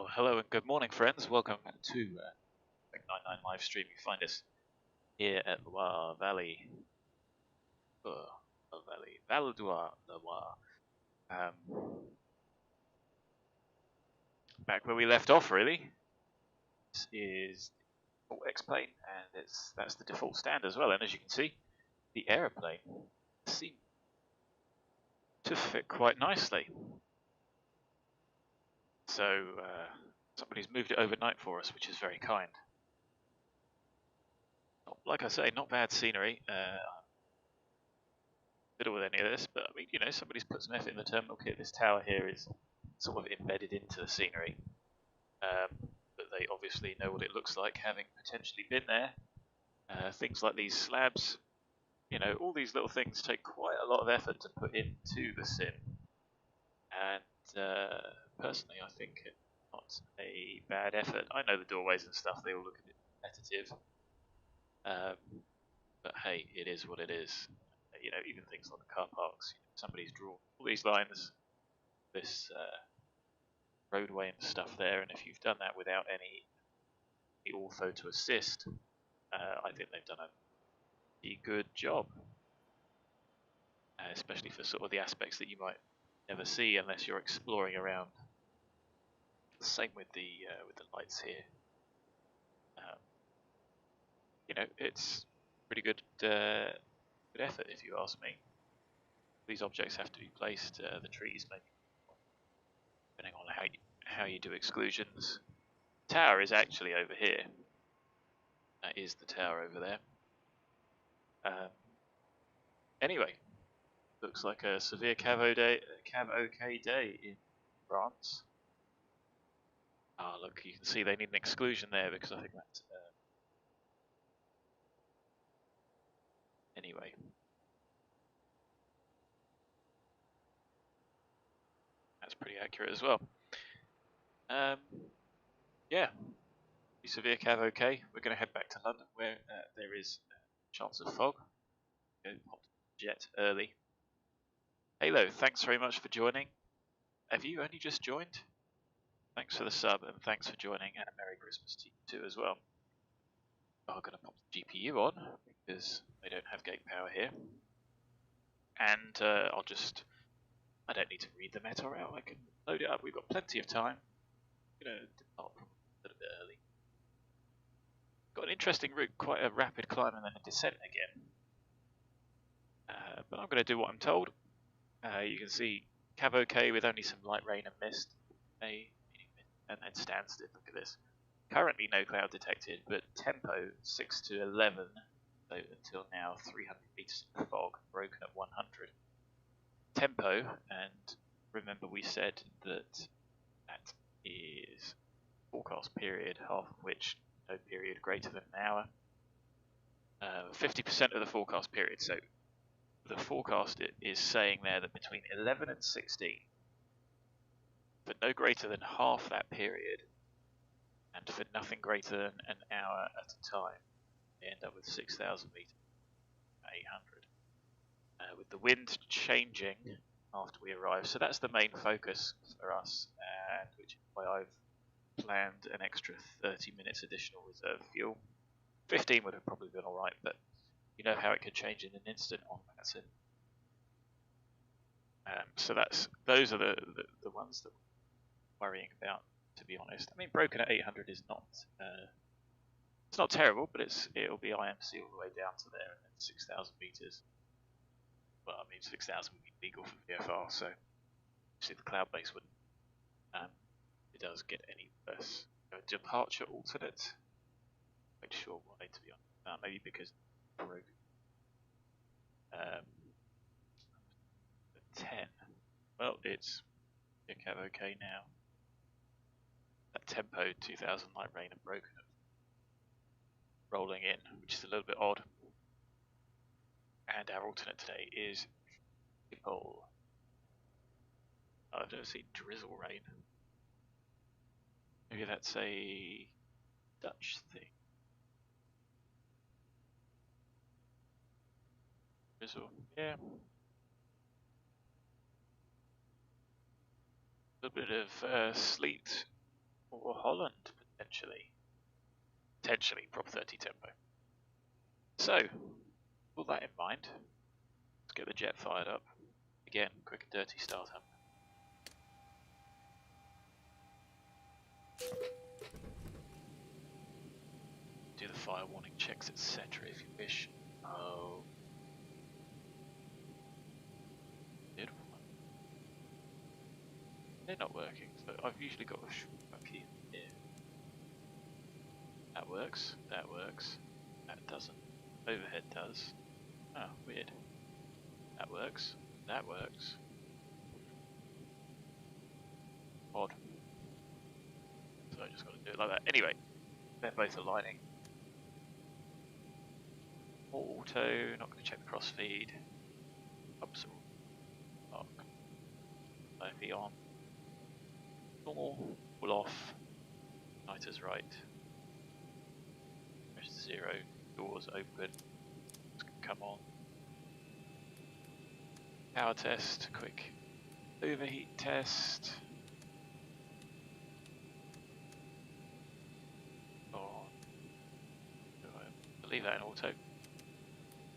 Well, hello and good morning, friends. Welcome to 99 live stream. You find us here at Loire Valley, Val d'Oire, back where we left off, really. This is the X-plane, and that's the default stand as well. And as you can see, the aeroplane seems to fit quite nicely. So somebody's moved it overnight for us, which is very kind. Like I say, not bad scenery. Fiddle with any of this, but I mean, you know, somebody's put some effort in the terminal kit. This tower here is sort of embedded into the scenery, but they obviously know what it looks like, having potentially been there. Things like these slabs, you know, all these little things take quite a lot of effort to put into the sim, and personally, I think it's not a bad effort. I know the doorways and stuff; they all look a bit repetitive, but hey, it is what it is. You know, even things like the car parks, somebody's drawn all these lines, this roadway and stuff there, and if you've done that without any ortho to assist, I think they've done a pretty good job, especially for sort of the aspects that you might never see unless you're exploring around. Same with the lights here. You know, it's pretty good. Good effort, if you ask me. These objects have to be placed. The trees, maybe, depending on how you do exclusions. The tower is actually over here. That is the tower over there. Anyway, looks like a severe cav OK day in France. Ah, look, you can see they need an exclusion there because I think that's. Anyway. That's pretty accurate as well. Yeah, severe cav OK. We're going to head back to London where there is a chance of fog. Go jet early. Halo, thanks very much for joining. Have you only just joined? Thanks for the sub and thanks for joining, and a Merry Christmas to you too as well. I'm going to pop the GPU on because they don't have gate power here. And I don't need to read the meta out, I can load it up. We've got plenty of time. I'm going to depart a little bit early. Got an interesting route, quite a rapid climb and then a descent again. But I'm going to do what I'm told. You can see cav OK with only some light rain and mist. And then Stansted, look at this. Currently no cloud detected, but tempo 6 to 11. So until now 300 meters of fog, broken at 100. Tempo, and remember we said that that is forecast period, half of which no period greater than an hour. 50% of the forecast period, so the forecast is saying there that between 11 and 16, for no greater than half that period, and for nothing greater than an hour at a time, they end up with 6,000 meters, 800. With the wind changing after we arrive, so that's the main focus for us, and which is why I've planned an extra 30 minutes additional reserve fuel. 15 would have probably been alright, but you know how it could change in an instant on VATSIM. So those are the ones that we're worrying about, to be honest. I mean, broken at 800 is not it's not terrible, but it'll be IMC all the way down to there, and then 6,000 meters. Well, I mean, 6,000 would be legal for VFR, so obviously the cloud base wouldn't. It does get any worse. Departure alternate. Quite sure why, to be honest. Maybe because broke. 10. Well, it's cav OK now. That tempo 2,000 light rain and broken, rolling in, which is a little bit odd. And our alternate today is Zibo. I've never seen drizzle rain. Maybe that's a Dutch thing. Drizzle, yeah. A little bit of sleet or Holland potentially. Potentially prop 30 tempo. So, with that in mind, let's get the jet fired up. Again, quick and dirty startup. Do the fire warning checks, etc. if you wish. Oh. Beautiful. They're not working, so I've usually got a short key here. That works, that works, that doesn't. Overhead does. Oh, weird. That works, that works. Odd. So I just got to do it like that. Anyway, they're both aligning. Auto, not going to check the crossfeed. Oops. Lock. Wifi on. Normal. Pull off. Niter's right. Press 0. Doors open. Come on. Power test. Quick. Overheat test. On. Leave that in auto.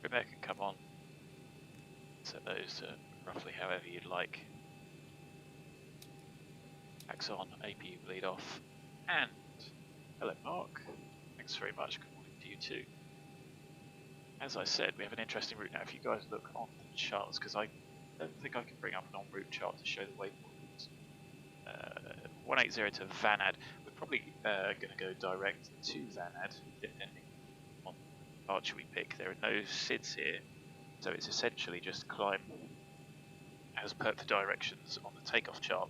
Remote can come on. Set those to roughly however you'd like. Axe on, APU bleed off, and hello Mark. Thanks very much. Good morning to you too. As I said, we have an interesting route now. If you guys look on the charts, because I don't think I can bring up an en-route chart to show the waypoints. 180 to VANAD. We're probably going to go direct to VANAD, depending on the departure we pick. There are no SIDs here, so it's essentially just climb as per the directions on the takeoff chart,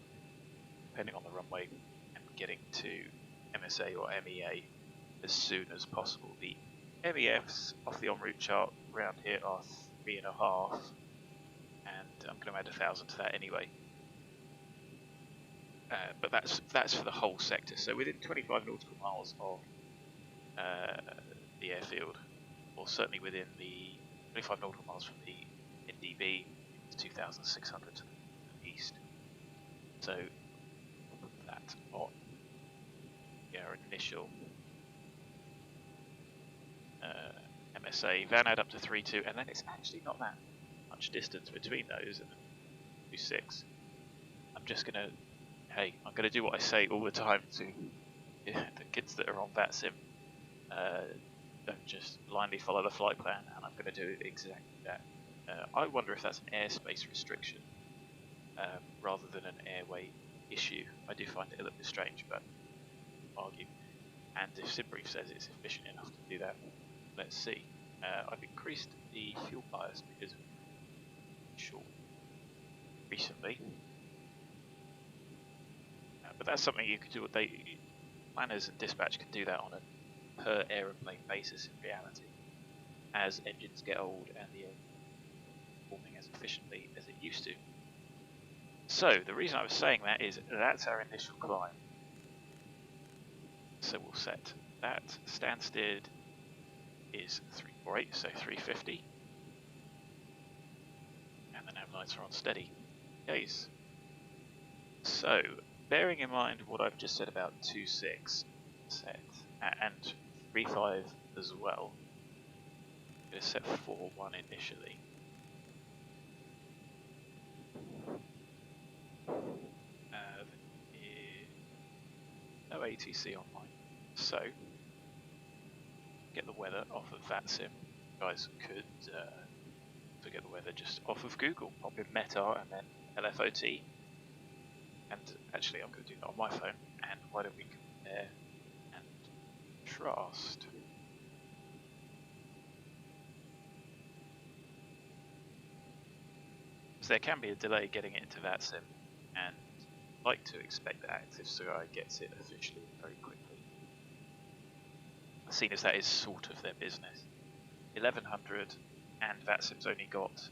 depending on the runway, and getting to MSA or MEA as soon as possible. The MEFs off the en route chart around here are 3.5, and I'm going to add 1,000 to that anyway. But that's for the whole sector. So within 25 nautical miles of the airfield, or certainly within the 25 nautical miles from the NDB, it's 2,600 to the east. So that on our initial MSA, VANAD up to 3.2, and then it's actually not that much distance between those and 2.6. I'm just gonna, hey, I'm gonna do what I say all the time to the kids that are on VATSIM. Don't just blindly follow the flight plan, and I'm gonna do exactly that. I wonder if that's an airspace restriction rather than an airway issue. I do find it a little bit strange, but I'll argue. And if SimBrief says it's efficient enough to do that, let's see. I've increased the fuel bias because of short recently, but that's something you can do. Planners and dispatch can do that on a per aeroplane basis in reality, as engines get old and the air performing as efficiently as it used to. So the reason I was saying that is that's our initial climb. So we'll set that. Stansted is 348, so 350. And the nav lights are on steady. Yes. So, bearing in mind what I've just said about 2.6 set and 3.5 as well, I'm going to set 4.1 initially. No ATC online, so get the weather off of VATSIM. You guys could get the weather just off of Google, pop in METAR and then LFOT. And actually, I'm going to do that on my phone. And why don't we compare and contrast? So there can be a delay getting it into VATSIM, and I'd like to expect that Active Sky gets it officially very quickly, seeing as that is sort of their business. 1100 and VATSIM's only got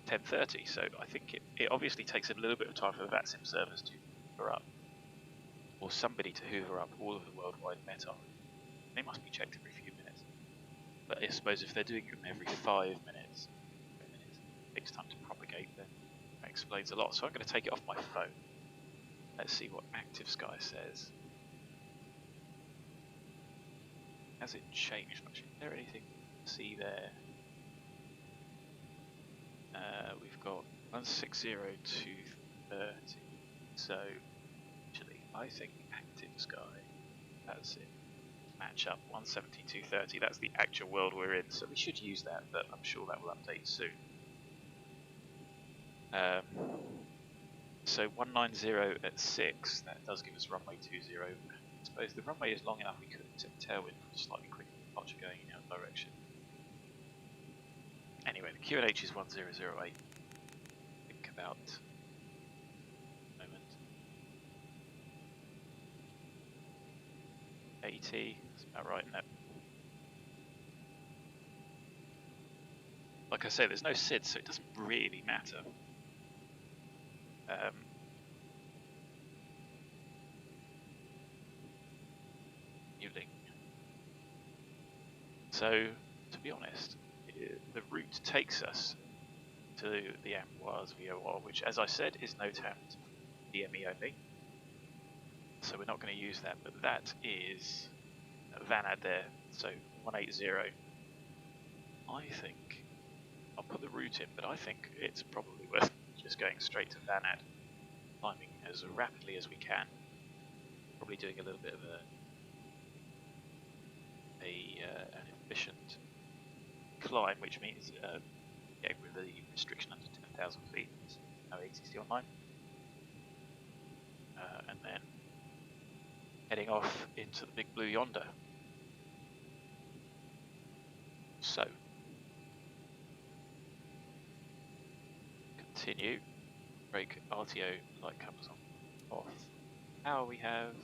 1030, so I think it obviously takes a little bit of time for the VATSIM servers to hoover up, or somebody to hoover up all of the worldwide METAR. They must be checked every few minutes, but I suppose if they're doing it every 5 minutes, it takes time to propagate, then that explains a lot. So I'm going to take it off my phone, Let's see what Active Sky says. Has it changed much? Is there anything to see there? We've got 160,230. So, actually, I think Active Sky has it match up 170,230. That's the actual world we're in, so we should use that, but I'm sure that will update soon. So 190 at 6, that does give us runway 20. I suppose the runway is long enough we could take tailwind for a slightly quicker departure going in our direction. Anyway, the QNH is 1008. Think about a moment. 80, that's about right, isn't it? Like I say, there's no SID, so it doesn't really matter. New link. So, to be honest, the route takes us to the Amboise VOR, which, as I said, is no tapped DME only. So we're not going to use that, but that is VANAD there, so 180. I think I'll put the route in, but I think it's probably worth just going straight to VANAD, climbing as rapidly as we can. Probably doing a little bit of an efficient climb, which means yeah, with the restriction under 10,000 feet, no ATC online, and then heading off into the big blue yonder. So, continue, brake RTO light comes on, off, power we have,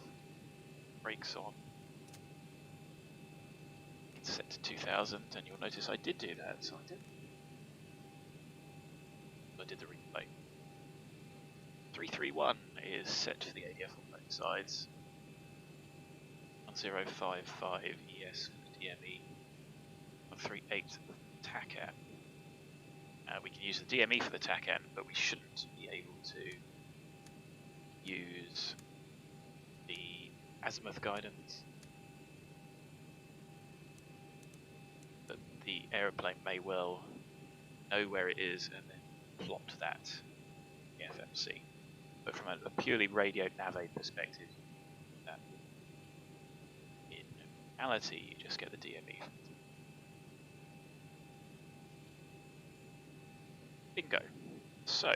brakes on, it's set to 2000, and you'll notice I did do that, so I did the replay. 331 is set for the ADF on both sides, 1055 ES for the DME, 138 for the TACAN. We can use the DME for the TACAN, but we shouldn't be able to use the azimuth guidance. But the aeroplane may well know where it is and then plot that in the FMC. But from a purely radio nav aid perspective, that in reality you just get the DME. Bingo. So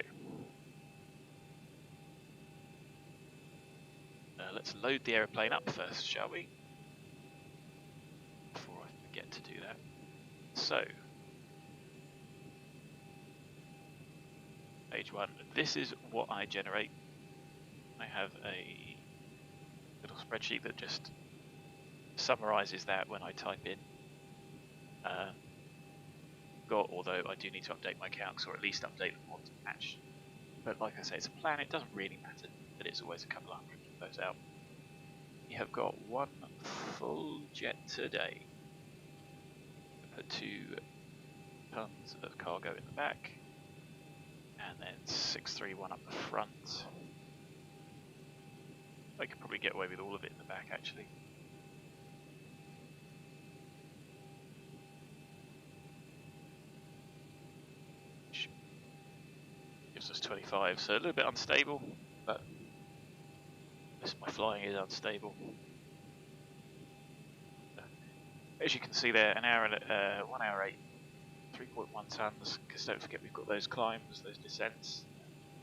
let's load the aeroplane up first, shall we? Before I forget to do that. So, page 1. This is what I generate. I have a little spreadsheet that just summarizes that when I type in. Although I do need to update my calcs, or at least update them all to match. But like I say, it's a plan. It doesn't really matter that it's always a couple of hundred of those out. You have got one full jet today. Put 2 tons of cargo in the back, and then 631 up the front. I could probably get away with all of it in the back, actually. Gives us 25, so a little bit unstable, but my flying is unstable. As you can see there, an hour and 1 hour 8, 3.1 tons, because don't forget we've got those climbs, those descents,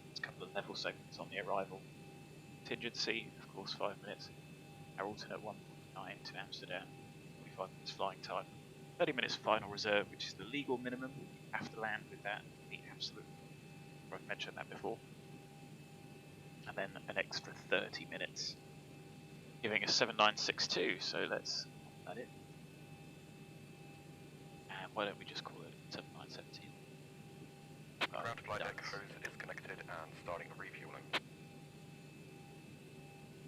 there's a couple of level segments on the arrival. Contingency, of course, 5 minutes. Our alternate 1.9 to Amsterdam, 45 minutes flying time. 30 minutes final reserve, which is the legal minimum. You have to land with that, the absolute. I've mentioned that before. And then an extra 30 minutes, giving us 7962. So let's put that in. And why don't we just call it 7917? Ground flight deck hose is connected and starting refueling.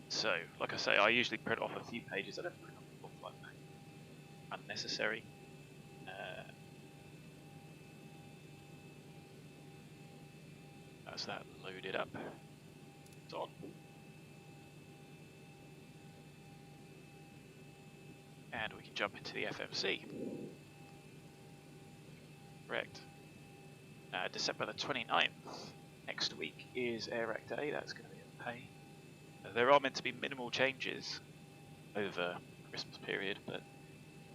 So, like I say, I usually print off a few pages. I don't print off the full flight deck. Unnecessary. That's that loaded up. It's on. and we can jump into the FMC. Correct. December the 29th, next week, is AirRack Day. That's going to be a pain. There are meant to be minimal changes over the Christmas period, but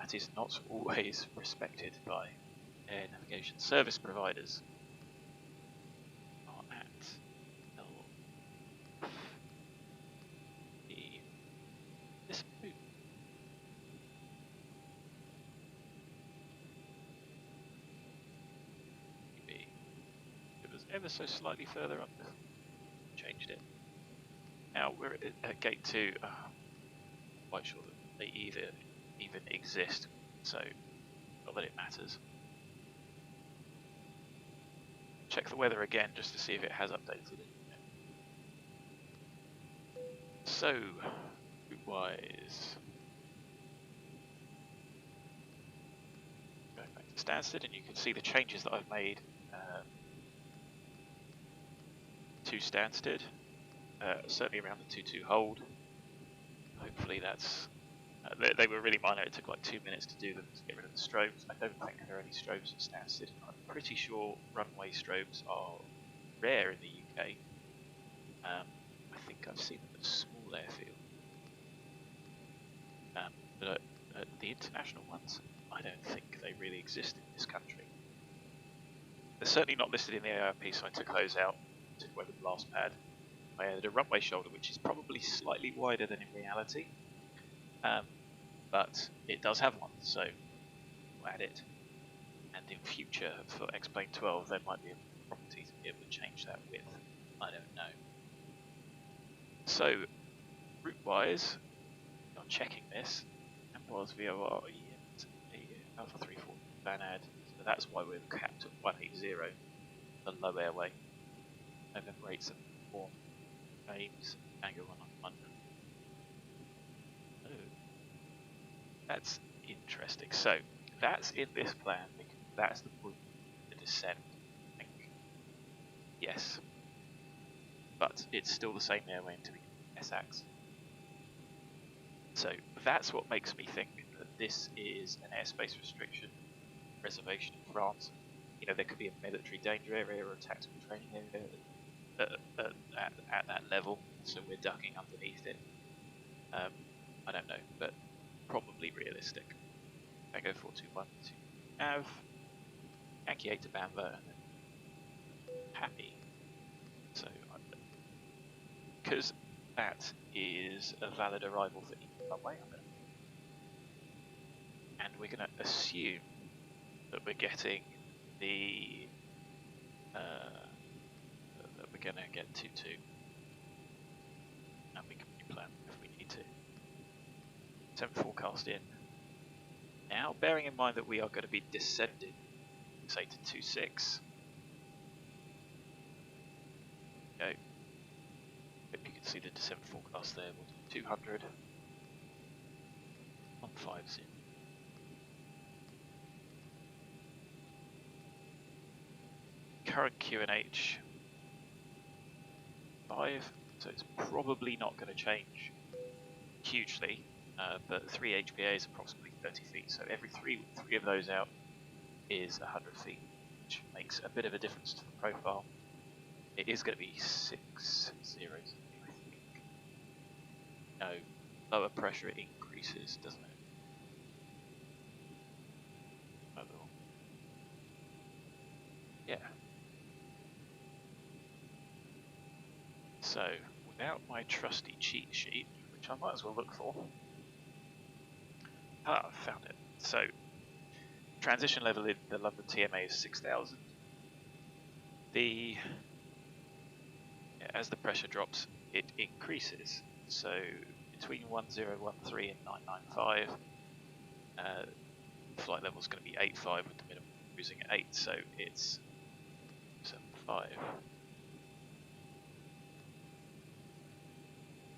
that is not always respected by air navigation service providers. This boot. Maybe it was ever so slightly further up. Changed it. Now we're at gate 2. I'm quite sure that they even exist, so not that it matters. Check the weather again just to see if it has updated it. So, route-wise, going back to Stansted, and you can see the changes that I've made to Stansted. Certainly around the 2-2 hold. Hopefully that's... they were really minor. It took like 2 minutes to do them to get rid of the strobes. I don't think there are any strobes at Stansted. I'm pretty sure runway strobes are rare in the UK. I think I've seen them at a small airfield. But at the international ones, I don't think they really exist in this country. They're certainly not listed in the AIP, so I took those out. Took away the blast pad. I added a runway shoulder, which is probably slightly wider than in reality. But it does have one, so we'll add it. And in future, for X-Plane 12, there might be a property to be able to change that width. I don't know. So, route-wise, I'm checking this. And was VOR Alpha 34 VANAD. So that's why we're capped at 180, the low airway. November 874. Aims, Tango 191. Oh, that's interesting. So, that's in this plan because that's the point of the descent. I think. Yes. But it's still the same airway until we get KESAX. So, that's what makes me think that this is an airspace restriction reservation in France. You know, there could be a military danger area or a tactical training area at that level, so we're ducking underneath it. I don't know, but probably realistic. Tango 421 to Nav, Yankee 8 to BANVA, and then happy. So, because that is a valid arrival for each runway, and we're going to assume that we're getting the that we're going to get 2-2, and we can replan if we need to. 7 forecast in. Now, bearing in mind that we are going to be descending, say to 2-6. Okay. Hope you can see the descent forecast there. We'll do 200. 150. Current QNH 5, so it's probably not going to change hugely, but 3 HPA is approximately 30 feet, so every three of those out is 100 feet, which makes a bit of a difference to the profile. It is going to be 6 zeros, I think. No, lower pressure it increases, doesn't it? Yeah. So, without my trusty cheat sheet, which I might as well look for. Ah, I found it. So, transition level in the London TMA is 6,000. As the pressure drops, it increases. So, between 1013 and 995, flight level is going to be 85 with the minimum cruising at 8, so it's 75.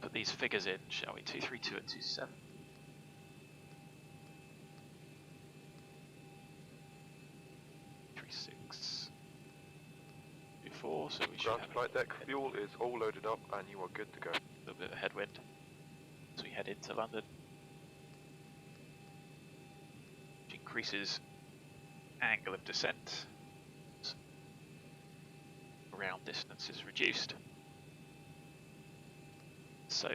Put these figures in, shall we? 232 and 27. 36. 24, so we should Ground have flight deck fuel is all loaded up and you are good to go. a little bit of a headwind as we head into London. increases angle of descent. Ground distance is reduced. So,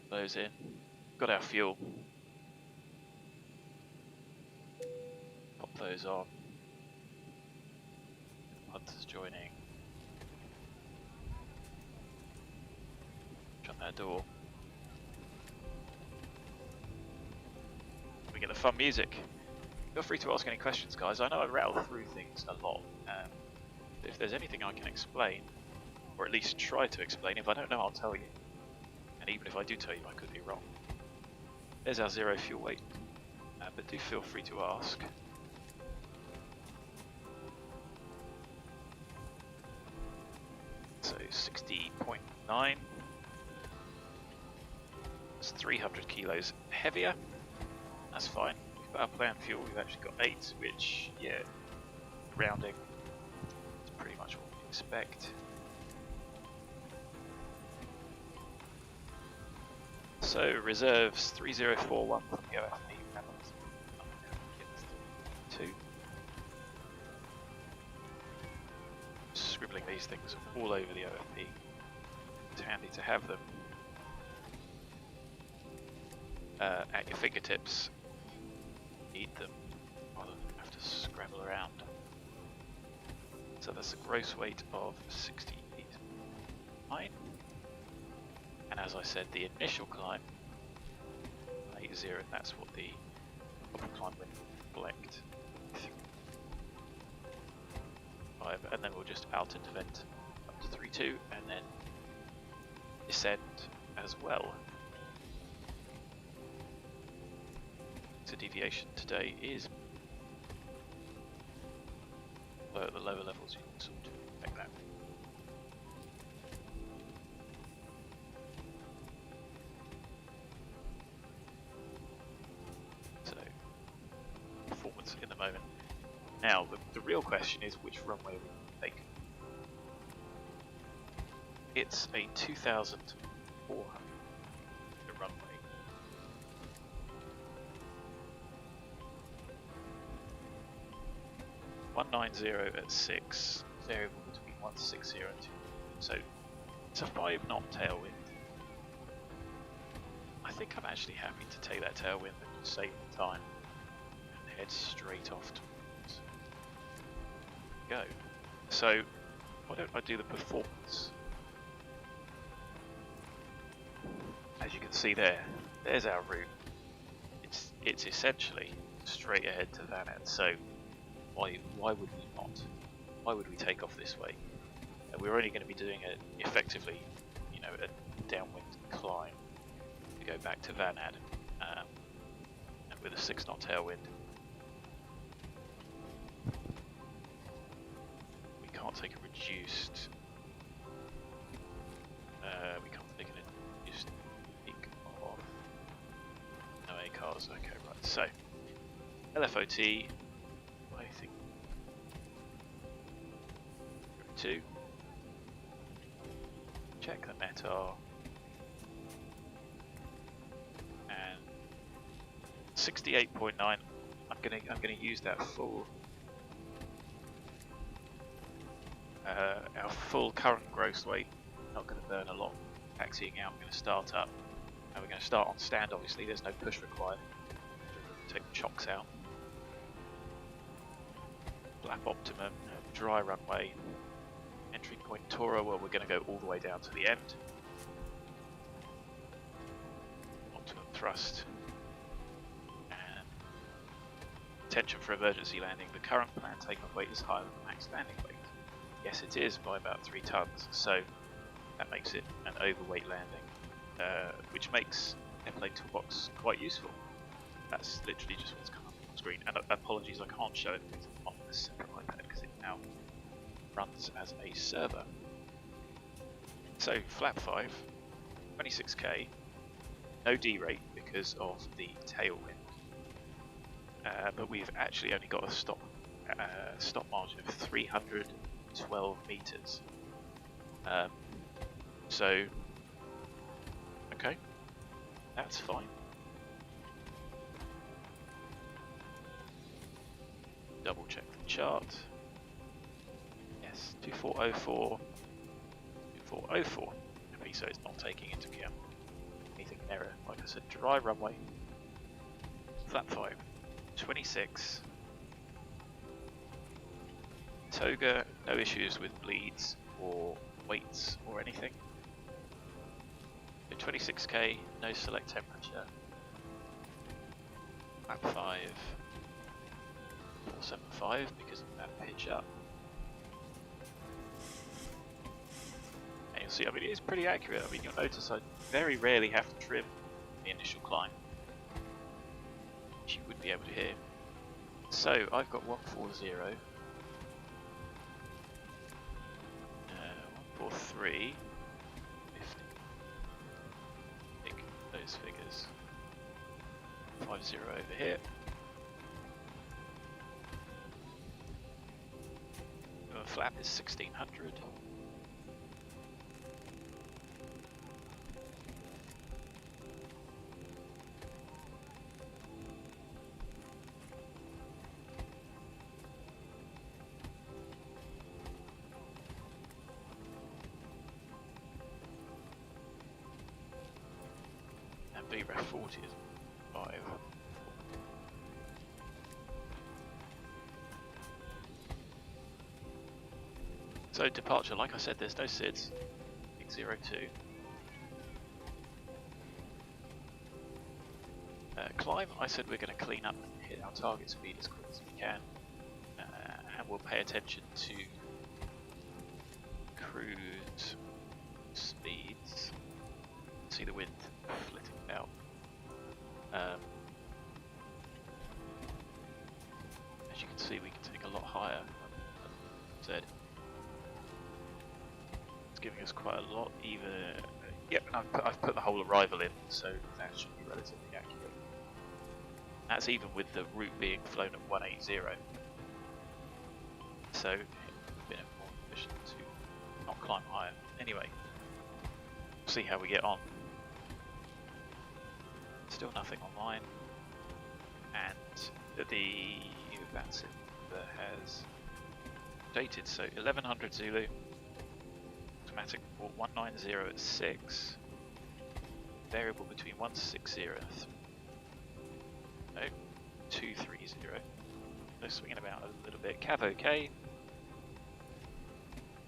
those in. Got our fuel. Pop those on. Hunters joining. Shut that door. We get the fun music. Feel free to ask any questions, guys. I know I rattle through things a lot. If there's anything I can explain, or at least try to explain, if I don't know, I'll tell you. And even if I do tell you, I could be wrong. There's our 0 fuel weight, but do feel free to ask. So 60.9. It's 300 kilos heavier. That's fine. With our planned fuel, we've actually got 8, which, yeah, rounding is pretty much what we expect. So reserves 3041 from the OFP. 2. Scribbling these things all over the OFP. It's handy to have them at your fingertips. Need them rather than have to scramble around. So that's a gross weight of 68.9. And as I said, the initial climb 80, and that's what the upper climb will reflect. And then we'll just alt and vent up to 3.2 and then descend as well. So deviation today is low at the lower levels, you can sort of expect that. So performance in the moment. Now the real question is which runway we take. It's a 2,400 runway. .190 at 6, variable between 160 and 2. So it's a 5 knot tailwind. I think I'm actually happy to take that tailwind and just save the time and head straight off towards go. So why don't I do the performance? As you can see there's our route. It's essentially straight ahead to VANAD. So why would we not? Why would we take off this way? We're only going to be doing it effectively, you know, a downwind climb to go back to VANAD, and with a 6 knot tailwind. We can't take a reduced. We can't take an reduced peak off. No A cars. Okay, right. So LFOT. I think 2. Check the METAR and 68.9. I'm gonna use that full our full current gross weight. Not gonna burn a lot. Taxiing out. I'm gonna start up, and we're gonna start on stand. Obviously, there's no push required. Take the chocks out. Flap optimum, dry runway, entry point Tora, where we're going to go all the way down to the end. Optimum thrust. And attention for emergency landing. The current planned takeoff weight is higher than the max landing weight. Yes, it is by about 3 tons, so that makes it an overweight landing, which makes airplane toolbox quite useful. That's literally just what's come up on the screen. And apologies, I can't show it because it's on a separate iPad because it now runs as a server. So flap 5, 26k, no D-rate because of the tailwind, but we've actually only got a stop margin of 312 meters. So okay, that's fine. double check the chart. Yes, 2404, 2404. Happy, so it's not taking into account anything error. Like I said, dry runway, flat 5, 26. Toga, no issues with bleeds or weights or anything. 26k, no select temperature. Lap 5, 475 because of that pitch up. And you'll see, I mean, it is pretty accurate. I mean, you'll notice I very rarely have to trim the initial climb, which you would be able to hear. So I've got 140, 143. Those figures. 50 over here. The flap is 1600. VREF 40 is 5. So departure, like I said, there's no SIDS. Big 02. Climb, I said we're going to clean up and hit our target speed as quick as we can. And we'll pay attention to cruise speeds. See the wind flitting about. As you can see, we can take a lot higher. Said it's giving us quite a lot. Yep, I've put the whole arrival in, so that should be relatively accurate. That's even with the route being flown at 180. So it's a bit more efficient to not climb higher. Anyway, we'll see how we get on. Still nothing online, and the VATSIM has updated. So 1100 Zulu, automatic report 190 at 6, variable between 160 and 230. So swinging about a little bit. Cav OK.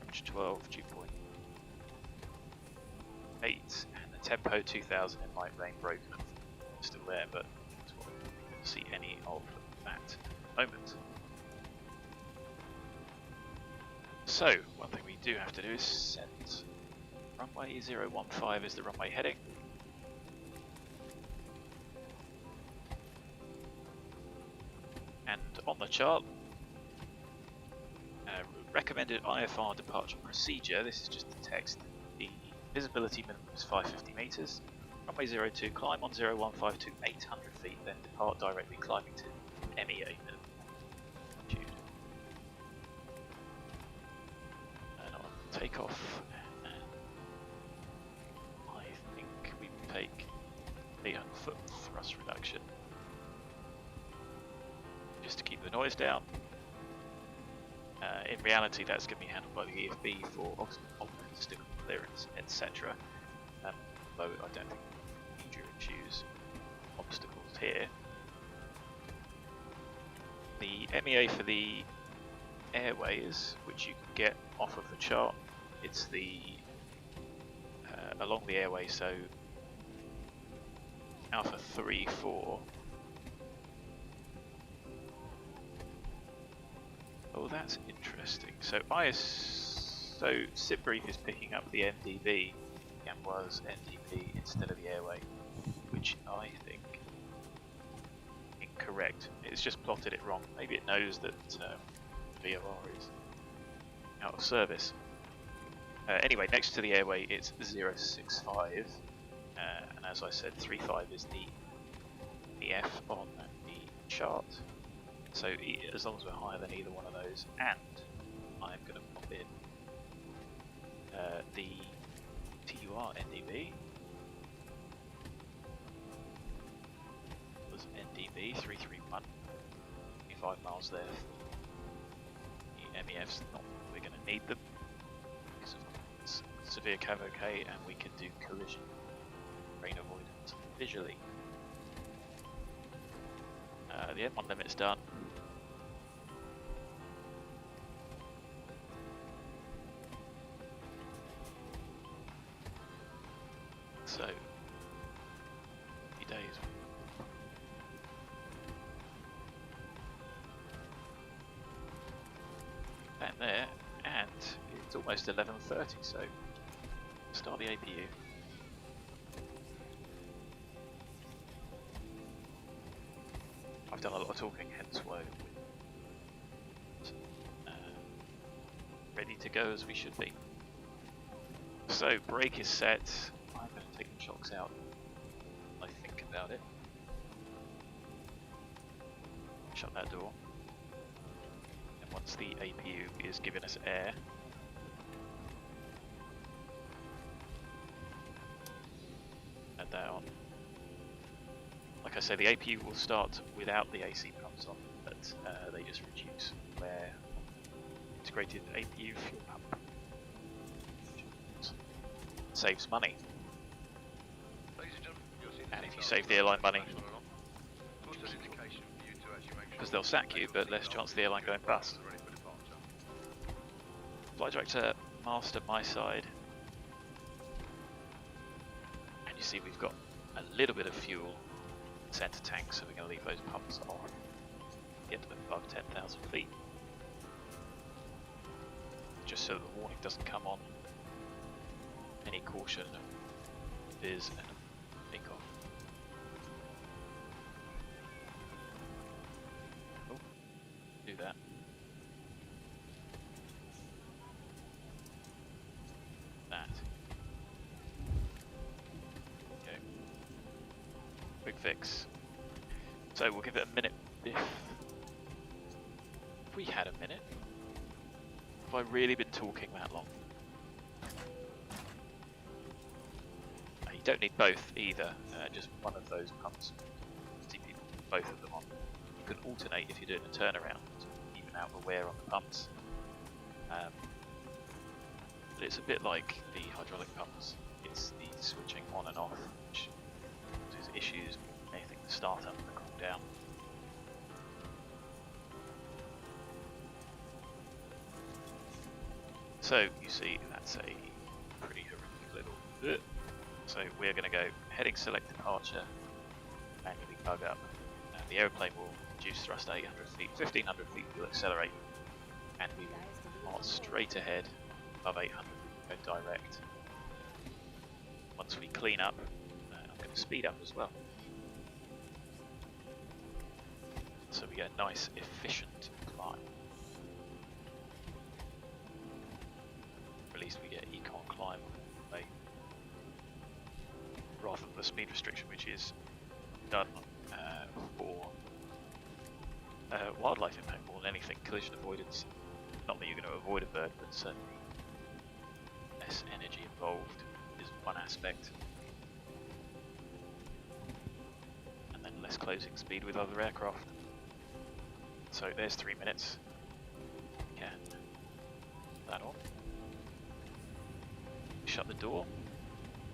Approach 12, dew point 8, and the tempo 2000 in light rain broken. Still there, but we'll see any of that moment. So, one thing we do have to do is set runway 015 is the runway heading. And on the chart, recommended Ifr departure procedure, this is just the text. The visibility minimum is 550 meters. Runway 02, climb on 015 to 800 feet, then depart directly climbing to MEA minimum altitude. And on takeoff, I think we will take 800 foot thrust reduction, just to keep the noise down. In reality, that's going to be handled by the EFB for obstacle clearance, etc. Though I don't think choose obstacles here. The MEA for the airways, which you can get off of the chart, it's the along the airway, so Alpha 3, 4. Oh, that's interesting. So SIPBrief is picking up the MDB and was NDB instead of the airway, which I think incorrect. It's just plotted it wrong. Maybe it knows that VOR is out of service. Anyway, next to the airway it's 065, and as I said, 35 is the F on the chart. So as long as we're higher than either one of those, and I'm going to pop in the TUR NDB. Was NDB 331, 25 miles there MEFs, not that we're going to need them, because of course, severe cav okay, and we can do collision rain avoidance visually. The M1 limit's done. So, 3 days. And there, and it's almost 11:30, so start the APU. I've done a lot of talking, hence why we're ready to go as we should be. So, brake is set. I'm going to take the chocks out. I think about it. Shut that door. And once the APU is giving us air, add that on. Like I say, the APU will start without the AC pumps on, but they just reduce where integrated APU fuel pump saves money. And if you save the airline money, because they'll sack you, but less chance of the airline going bust. Flight director master my side, and you see we've got a little bit of fuel center tank, so we're going to leave those pumps on, get them above 10,000 feet, just so the warning doesn't come on. Any caution is and take off. Oh, do that. That. Okay. Quick fix. So we'll give it a minute. If we had a minute, have I really been talking that long? You don't need both either, just one of those pumps. See people put both of them on. You can alternate if you're doing a turnaround to even out the wear on the pumps. But it's a bit like the hydraulic pumps. It's the switching on and off which causes issues with anything to start up and cool down. So you see that's a pretty horrific little so we're going to go heading select departure, manually bug up, and the aeroplane will reduce thrust to 800 feet, 1500 feet we'll accelerate, and we will march straight ahead above 800, go direct. Once we clean up, I'm going to speed up as well. So we get a nice efficient climb. Or at least we get econ climb way, rather than the speed restriction, which is done for wildlife impact more than anything. Collision avoidance, not that you're going to avoid a bird, but certainly less energy involved is one aspect, and then less closing speed with other aircraft. So there's 3 minutes. Can that on. Shut the door.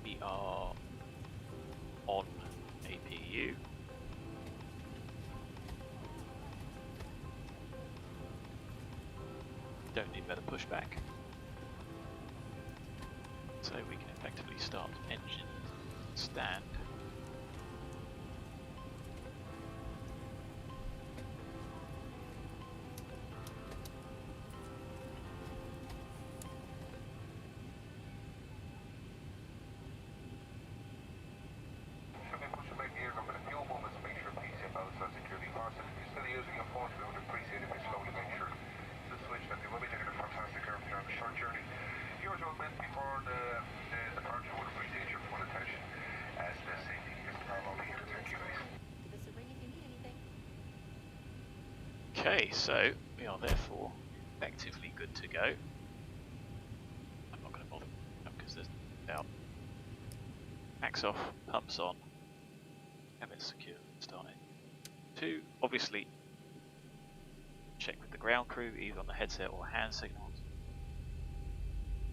We are on APU. Don't need better pushback. So we can effectively start engine stand. Okay, so we are therefore effectively good to go. I'm not going to bother because there's no doubt. Axe off, pumps on, cabin secure, start it. 2, obviously check with the ground crew, either on the headset or hand signals.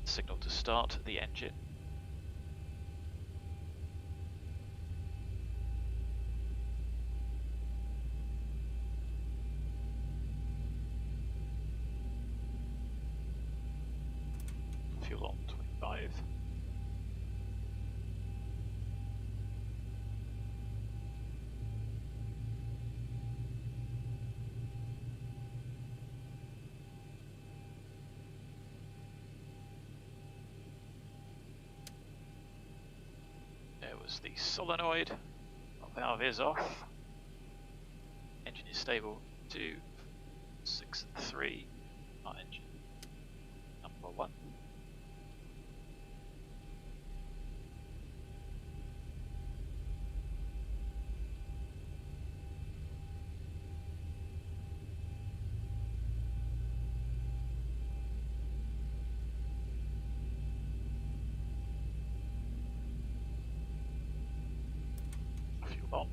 Signal to start the engine. Fuel on 25. There was the solenoid. Valve is off. Engine is stable. 2, 6, 3. Our engine number 1. Fuel on.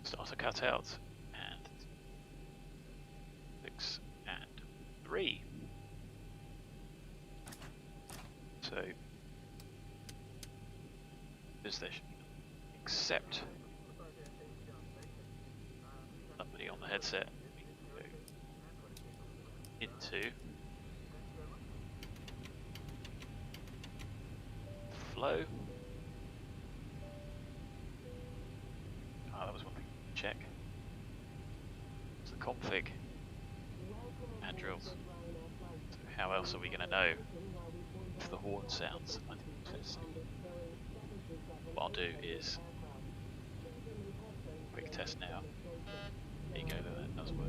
Starter cut out, and 6 and 3. So, position accept. Somebody on the headset. Into flow. That was one thing to check. It's the config and drills. So how else are we going to know if the horn sounds? I think it's what I'll do is quick test now. There you go, that does work.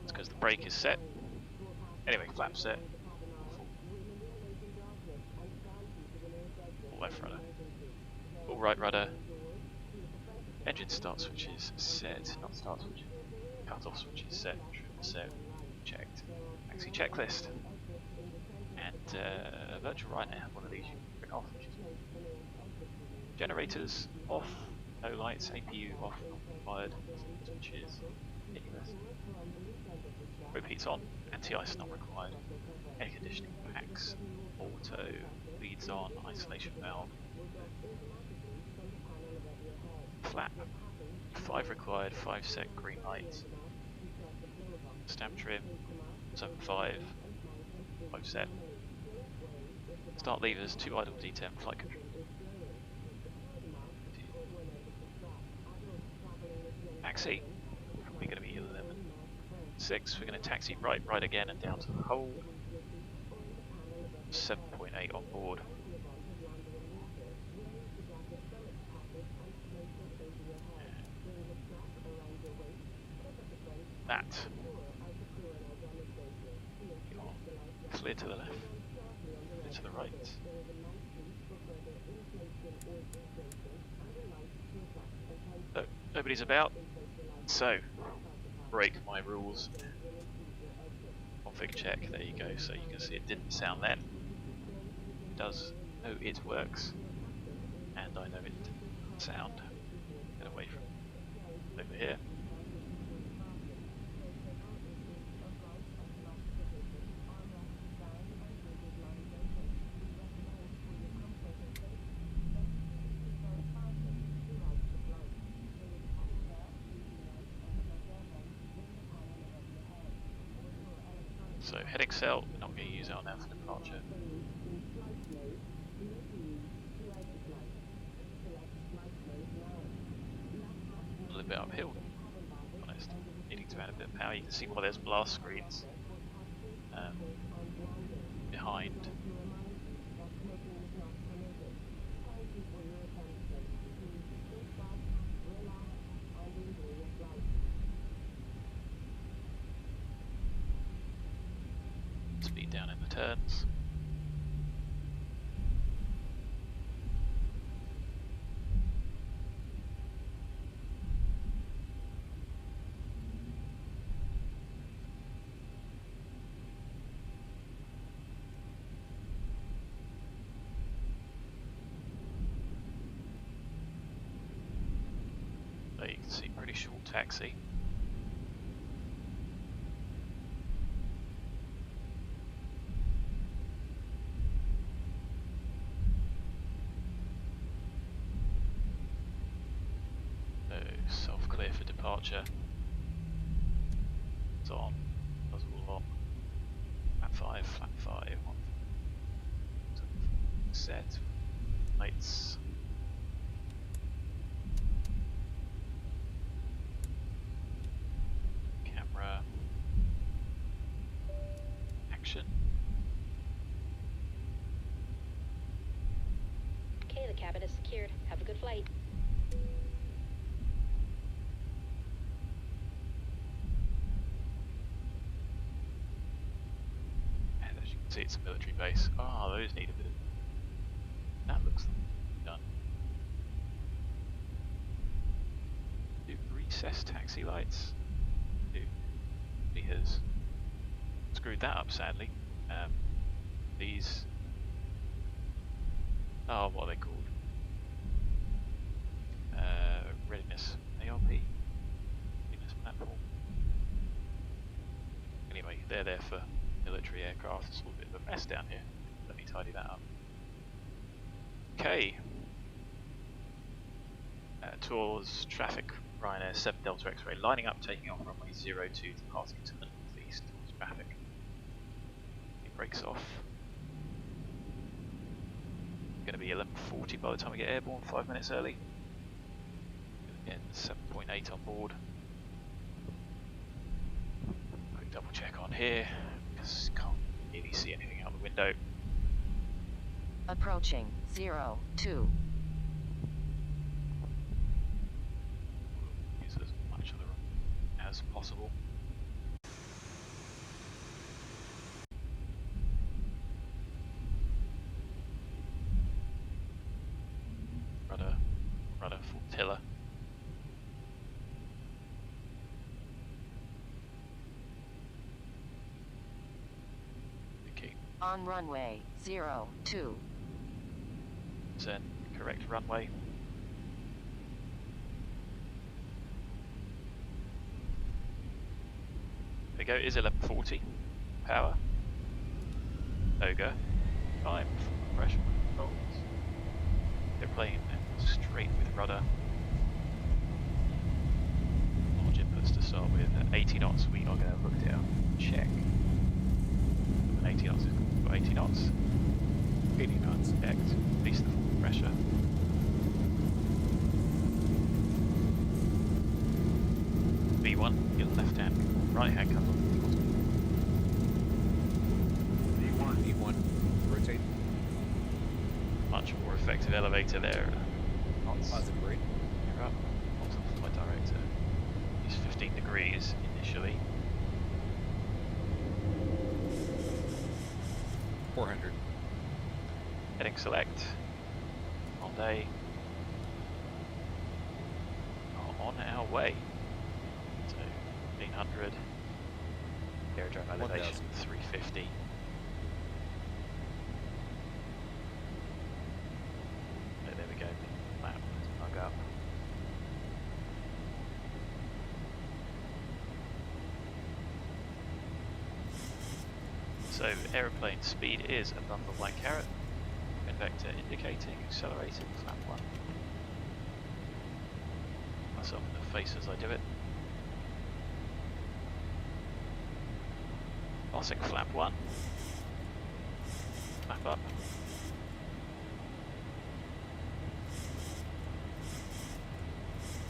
It's because the brake is set. Anyway, flap set. Full left rudder. Full right rudder. Engine start switch is set, not start switch. Cut off switch is set, trim set, checked. Taxi checklist. And virtual right now, one of these you can bring off, which is generators off, no lights, APU off, not required, switches, continuous. Repeats on, anti-ice not required, air conditioning packs, auto, leads on, isolation valve, flap, 5 required, 5 set, green light, stamp trim, 7.5, 5 set, start levers, 2 idle D10, flight control. Taxi, probably going to be 11.6, we're going to taxi right again and down to the hold, 7.8 on board. That clear to the left, clear to the right. So, nobody's about, so break my rules. Config check, there you go, so you can see it didn't sound then. It does know it works, and I know it didn't sound. Get away from it. Over here. So heading cell, we're not going to use our now for departure. A little bit uphill, to be honest. Needing to add a bit of power. You can see why there's blast screens behind. Speed down in the turns. See, pretty short taxi. So, self-clear for departure. It's on. Does all on. Flat 5, 1. Set. Lights. Camera. Action. Okay, the cabin is secured. Have a good flight. And as you can see, it's a military base. Ah, those need a bit of... That looks done. Do recessed taxi lights. He has screwed that up, sadly. These... Oh, what are they called? Readiness. ARP? Readiness platform. Anyway, they're there for military aircraft. It's all a bit of a mess down here. Let me tidy that up. Okay. Tours, traffic, Ryanair 7 Delta X-ray lining up, taking off runway 02, departing to the northeast towards traffic. It breaks off. Going to be 11:40 by the time we get airborne, 5 minutes early. Again, 7.8 on board. Quick double check on here, because can't really see anything out the window. Approaching 02. Use as much of the room as possible. Rudder full tiller. Okay. On runway 02. Then correct runway. There we go, is 11:40. Power. Ogre. Time. Pressure controls. They're playing straight with rudder. Large inputs to start with. At 80 knots, we are going to look down. Check. 80 knots is got 80 knots. 80 knots. Checked. Release the full pressure. V1, your left hand, right hand comes on. V1, rotate. Much more effective elevator there. Positive grade. You're up. Bottom flight director. Use 15 degrees initially. 400. Heading select. On day. On our way. So 1500. Aerodrome elevation 1000. 350. So there we go. Map. Plug up. So aeroplane speed is above the white caret. Vector indicating, accelerating, flap 1. Myself in the face as I do it. Passing flap 1. Flap up.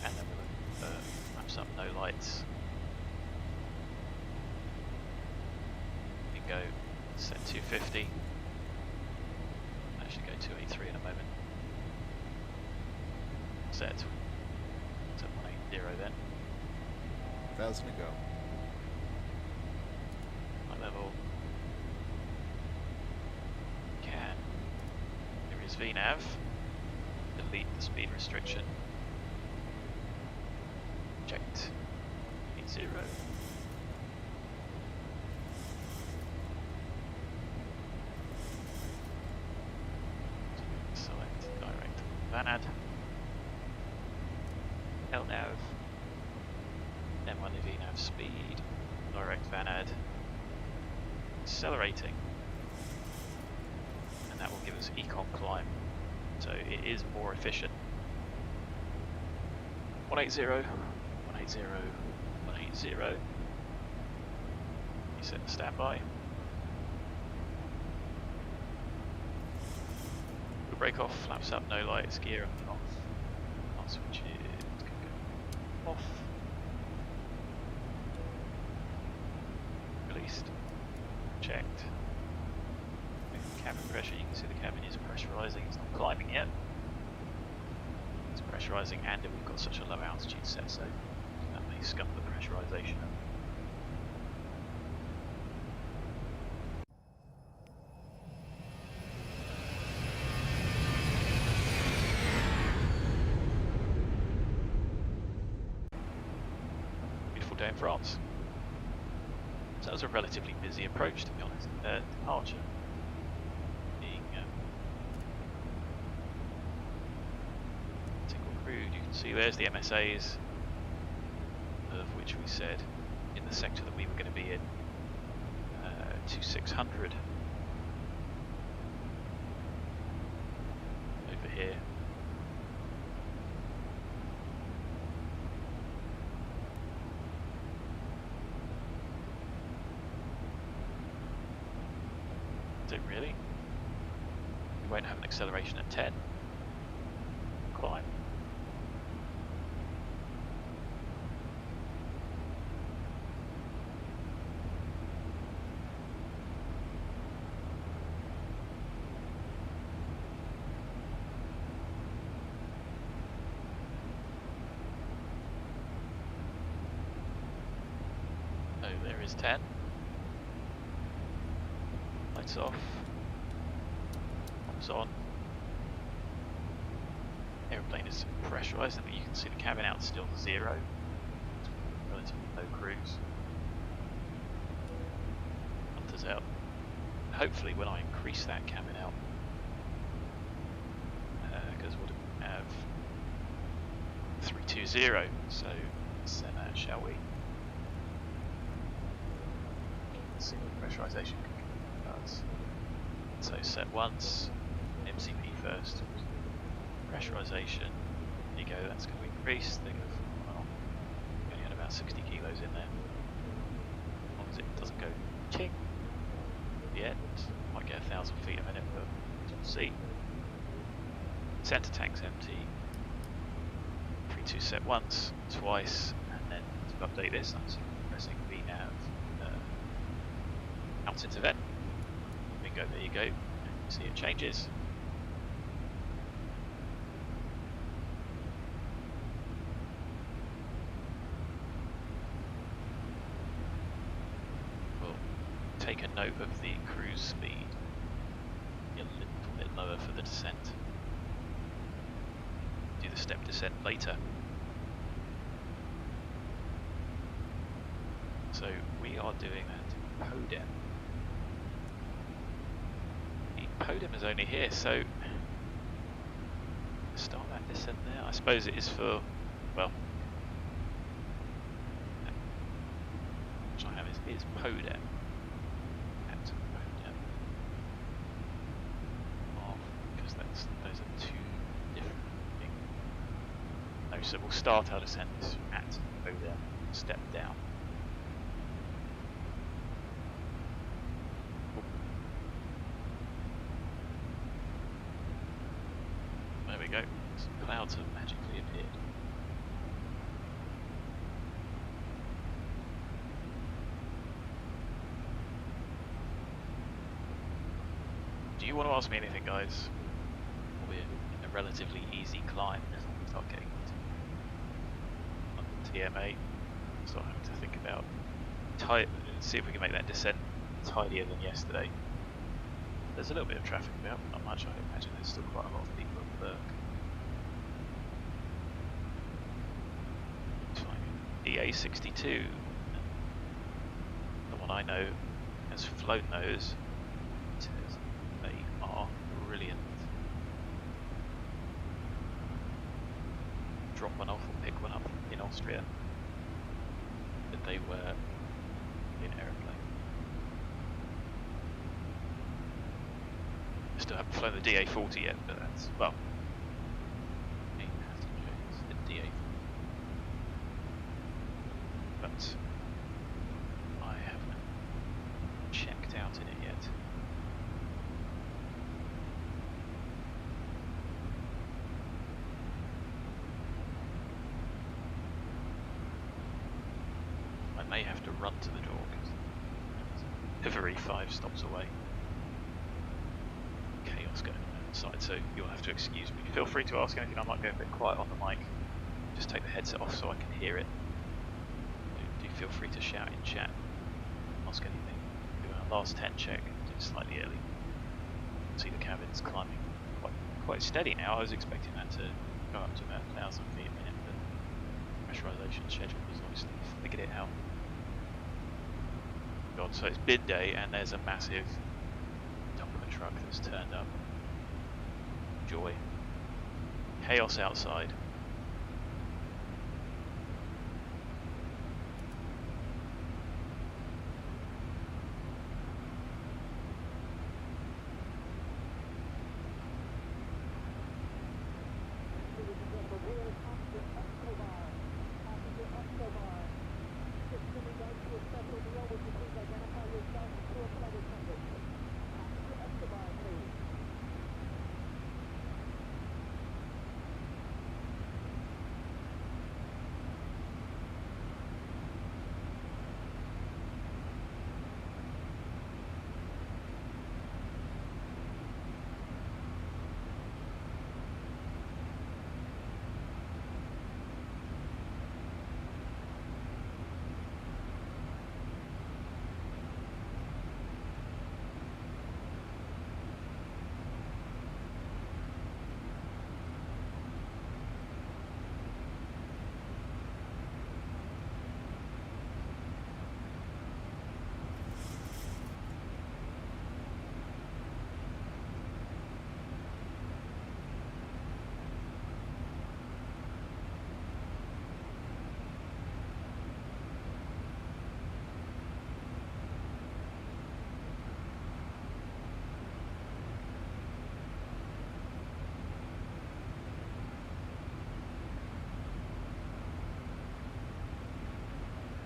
And then we'll flaps up, no lights. We can go set 250. Actually go 283 in a moment. Set 180 then. 1000 to go. High level. Can. There is VNAV. Delete the speed restriction. Checked. 80. Select direct VANAD. LNAV. accelerating, and that will give us econ climb, so it is more efficient. 180, 180, 180. You set the standby. We'll break off, flaps up, no lights, gear up and off. I'll switch it, it's going to go off. Released. Checked. Cabin pressure, you can see the cabin is pressurising, it's not climbing yet. It's pressurising and we've got such a low altitude set, so that may scump the pressurisation up. Beautiful day in France. So that was a relatively busy approach, to be honest. Departure being single crewed. You can see there's the MSAs, of which we said in the sector that we were going to be in, 2600 over here. Don't really. We won't have an acceleration at 10. Climb. Oh, there is 10. Lights off. Pops on. Aeroplane is pressurised. I mean, you can see the cabin out still 0. Relatively low cruise. Hunters out. Hopefully, when I increase that cabin out, because we'll have 320. So set that, shall we? Let's see what pressurisation does. So set once, MCP first. Pressurisation, there you go, that's going to increase. They're going to, well, we only had about 60 kilos in there. As long as it doesn't go ching yet, might get 1,000 feet a minute, but we'll see. Centre tank's empty. 3-2 set once, twice, and then to update this, I'm pressing VNAV out into vent. Bingo, there you go. And you see it changes. We'll take a note of the cruise speed. Be a little bit lower for the descent. Do the step descent later. So we are doing that PODEM. The PODEM is only here, so start that descent there. I suppose it is for, well, which I have is PODEM. At PODEM. Off, because those are two different things. No, so we'll start our descent at PODEM, step down. There we go. Some clouds have magically appeared. Do you want to ask me anything, guys? We're in a relatively easy climb. Start getting on TMA. Start having to think about see if we can make that descent tidier than yesterday. There's a little bit of traffic about, but not much. I imagine there's still quite a lot of people at work. EA62, the one I know has flown those. It says they are brilliant. Drop one off or pick one up in Austria, but they were in aeroplane. Still haven't flown the DA40 yet, but that's, well, 8 passengers, the DA40. But I haven't checked out in it yet. I may have to run to the door because Ifr 5 stops away. Chaos going on outside, so you'll have to excuse me. Feel free to ask anything. I might go a bit quiet on the mic. Just take the headset off so I can hear it. Do feel free to shout in chat. Ask anything. Do our last 10 check. Do it slightly early. See the cabins climbing quite steady now. I was expecting that to go up to about 1,000 feet a minute, but pressurization schedule was obviously figured it out. God, so it's bid day and there's a massive dump of a truck that's turned up. Joy. Chaos outside.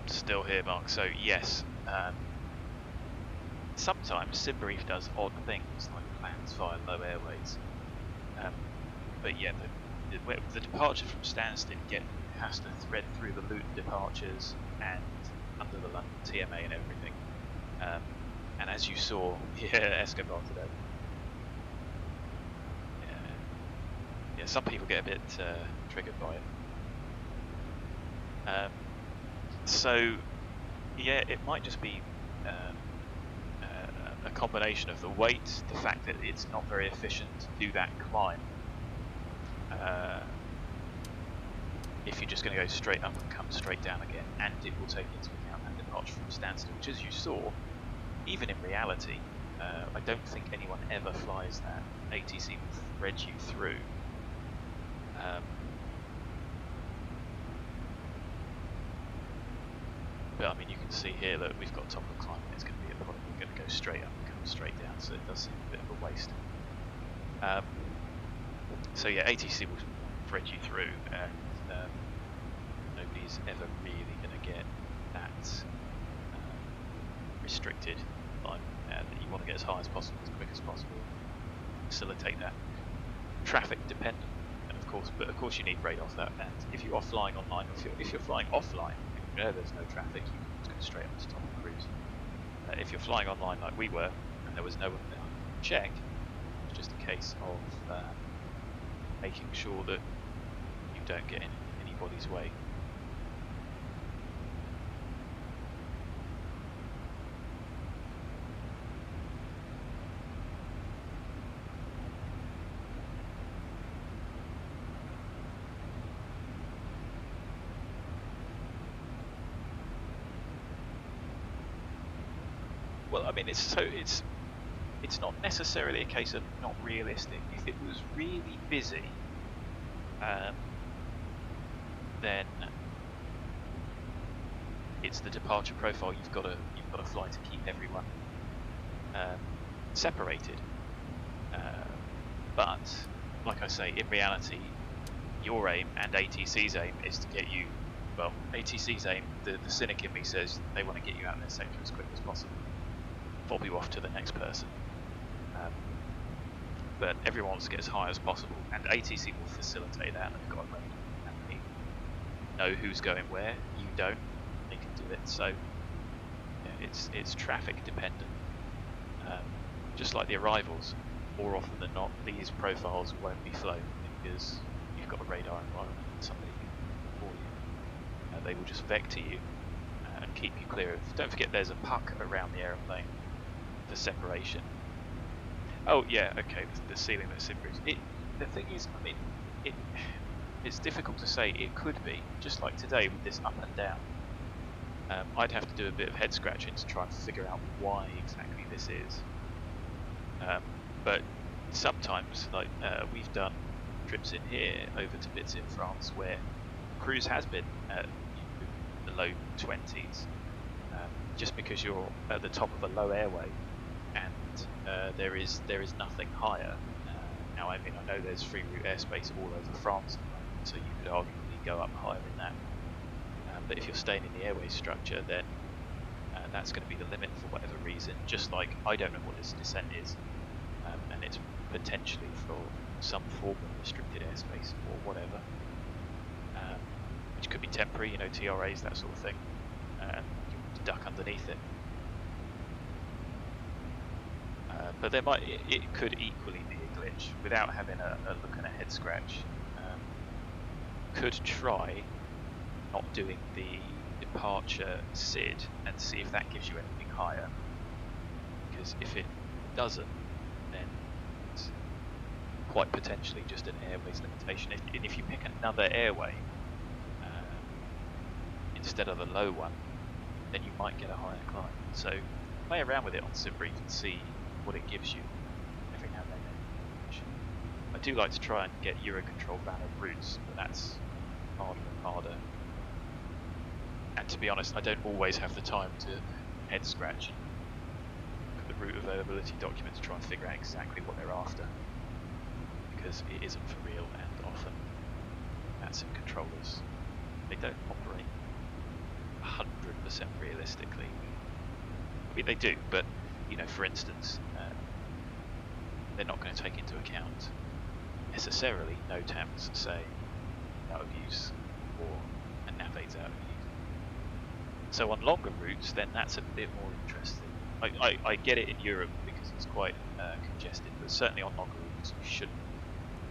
Still here, Mark. So yes, sometimes SimBrief does odd things like plans via low airways. But yeah, the departure from Stansted has to thread through the Luton departures and under the London TMA and everything. And as you saw, Escobar today. Yeah, some people get a bit triggered by it. So, yeah, it might just be a combination of the weight, the fact that it's not very efficient to do that climb. If you're just going to go straight up and come straight down again, and it will take into account that departure from Stansted, which, as you saw, even in reality, I don't think anyone ever flies that. ATC will thread you through. But I mean, you can see here that we've got top of the climb. It's going to be a problem. We're going to go straight up and come straight down, so it does seem a bit of a waste. So yeah, ATC will thread you through, and nobody's ever really going to get that restricted line that you want to get as high as possible, as quick as possible, facilitate that traffic dependent. And of course, you need radar for that. And if you are flying online, if you're flying offline, there's no traffic, you can just go straight up to top of cruise. If you're flying online like we were, and there was no one there to check, it's just a case of making sure that you don't get in anybody's way. Well, I mean, it's not necessarily a case of not realistic. If it was really busy, then it's the departure profile you've got to fly to keep everyone separated. But, like I say, in reality, your aim and ATC's aim is to get you, well, ATC's aim, the cynic in me says they want to get you out of their sector as quick as possible, fob you off to the next person. But everyone wants to get as high as possible, and ATC will facilitate that. They've got a radar, and they know who's going where. You don't. They can do it. So yeah, it's traffic dependent. Just like the arrivals, more often than not, these profiles won't be flown because you've got a radar environment and somebody for you. They will just vector you and keep you clear of. Don't forget, there's a puck around the aeroplane for separation. Oh yeah, okay. The ceiling that separates. The thing is, I mean, it's difficult to say. It could be just like today with this up and down. I'd have to do a bit of head scratching to try and figure out why exactly this is. But sometimes, like we've done trips in here over to bits in France where cruise has been at the low 20s, just because you're at the top of a low airway. And there is nothing higher. Now, I mean, I know there's free route airspace all over France, so you could arguably go up higher in that. But if you're staying in the airway structure, then that's going to be the limit for whatever reason. Just like I don't know what this descent is, and it's potentially for some form of restricted airspace or whatever, which could be temporary, you know, TRAs, that sort of thing, and you duck underneath it. But there might, it could equally be a glitch without having a look and a head scratch. Could try not doing the departure SID and see if that gives you anything higher. Because if it doesn't, then it's quite potentially just an airways limitation. And if you pick another airway instead of the low one, then you might get a higher climb. So play around with it on SimBrief and see what it gives you every now and then. I do like to try and get Eurocontrol VANAD routes, but that's harder and harder. And to be honest, I don't always have the time to head scratch and look at the route availability document to try and figure out exactly what they're after, because it isn't for real, and often VATSIM controllers, they don't operate 100% realistically. I mean, they do, but you know, for instance, they're not going to take into account necessarily NOTAMs saying out of use or a NAVAID's out of use. So on longer routes, then that's a bit more interesting. I get it in Europe because it's quite congested, but certainly on longer routes you shouldn't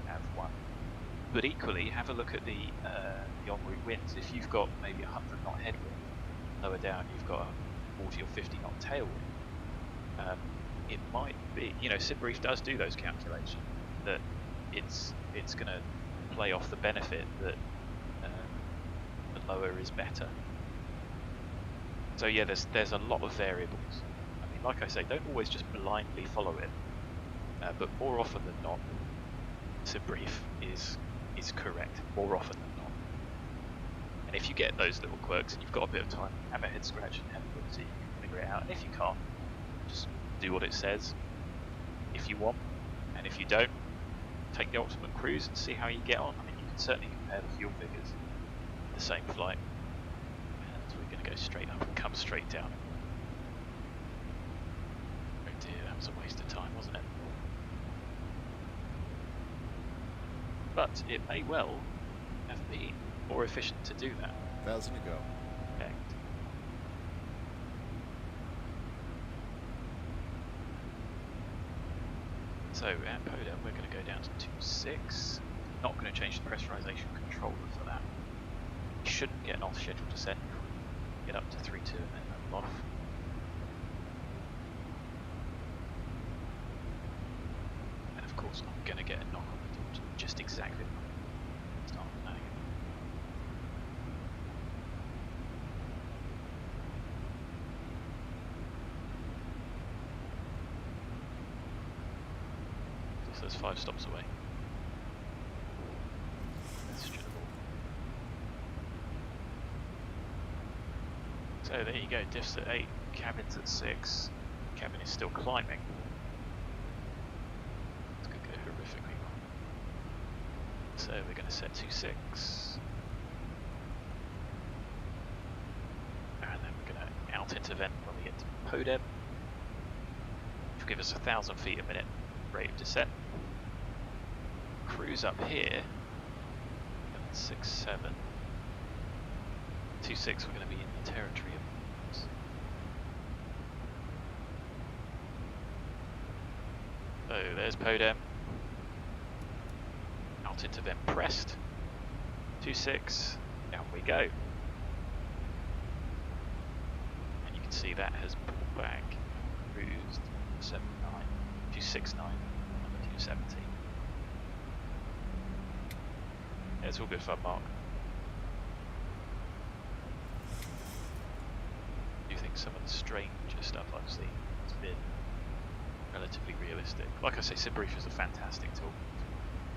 have one. But equally, have a look at the en route winds. If you've got maybe 100 knot headwind, lower down you've got a 40 or 50 knot tailwind. It might be, you know, SimBrief does do those calculations, that it's going to play off the benefit that the lower is better. So yeah, there's a lot of variables. I mean, like I say, don't always just blindly follow it, but more often than not, SimBrief is correct more often than not. And if you get those little quirks and you've got a bit of time, have a head scratch and have a look, so you can figure it out. And if you can't, just do what it says if you want, and if you don't, take the ultimate cruise and see how you get on. I mean, you can certainly compare the fuel figures in the same flight. And we're going to go straight up and come straight down. Oh dear, that was a waste of time, wasn't it? But it may well have been more efficient to do that. 1,000 to go. Correct. So at PODEM we're going to go down to 2.6. Not going to change the pressurization controller for that. We shouldn't get an off-schedule descent. Get up to 3.2 and then level off. And of course I'm going to get a knock on the door just exactly. Start planning it. So that's 5 stops away. That's streetable. So there you go, diffs at 8, cabin's at 6. Cabin is still climbing. It's going to go horrifically So we're going to set 26. And then we're going to out into vent when we get to PODEM, which will give us 1,000 feet a minute rate of descent. Cruise up here, 67. 26, we're going to be in the territory of. So there's PODEM. Out into vent pressed. 26, down we go. And you can see that has pulled back, cruised 79, 269, number 270. Yeah, it's all good fun, Mark. I do think some of the stranger stuff I've seen has been relatively realistic. Like I say, SimBrief is a fantastic tool.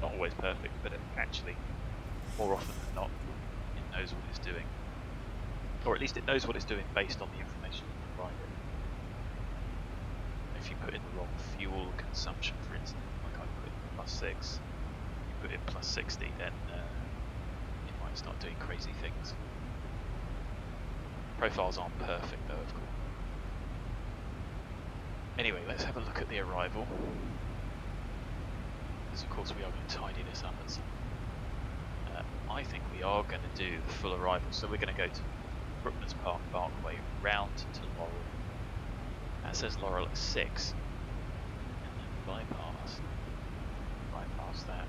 Not always perfect, but it actually, more often than not, it knows what it's doing. Or at least it knows what it's doing based on the information you provide it. If you put in the wrong fuel consumption, for instance, like I put in +6, you put in +60, then it might start doing crazy things. Profiles aren't perfect though, of course. Anyway, let's have a look at the arrival. Because of course we are going to tidy this up at some point. I think we are going to do the full arrival, so we're going to go to Brooklands Park Parkway, round to Laurel. That says Laurel at 6. And then bypass that.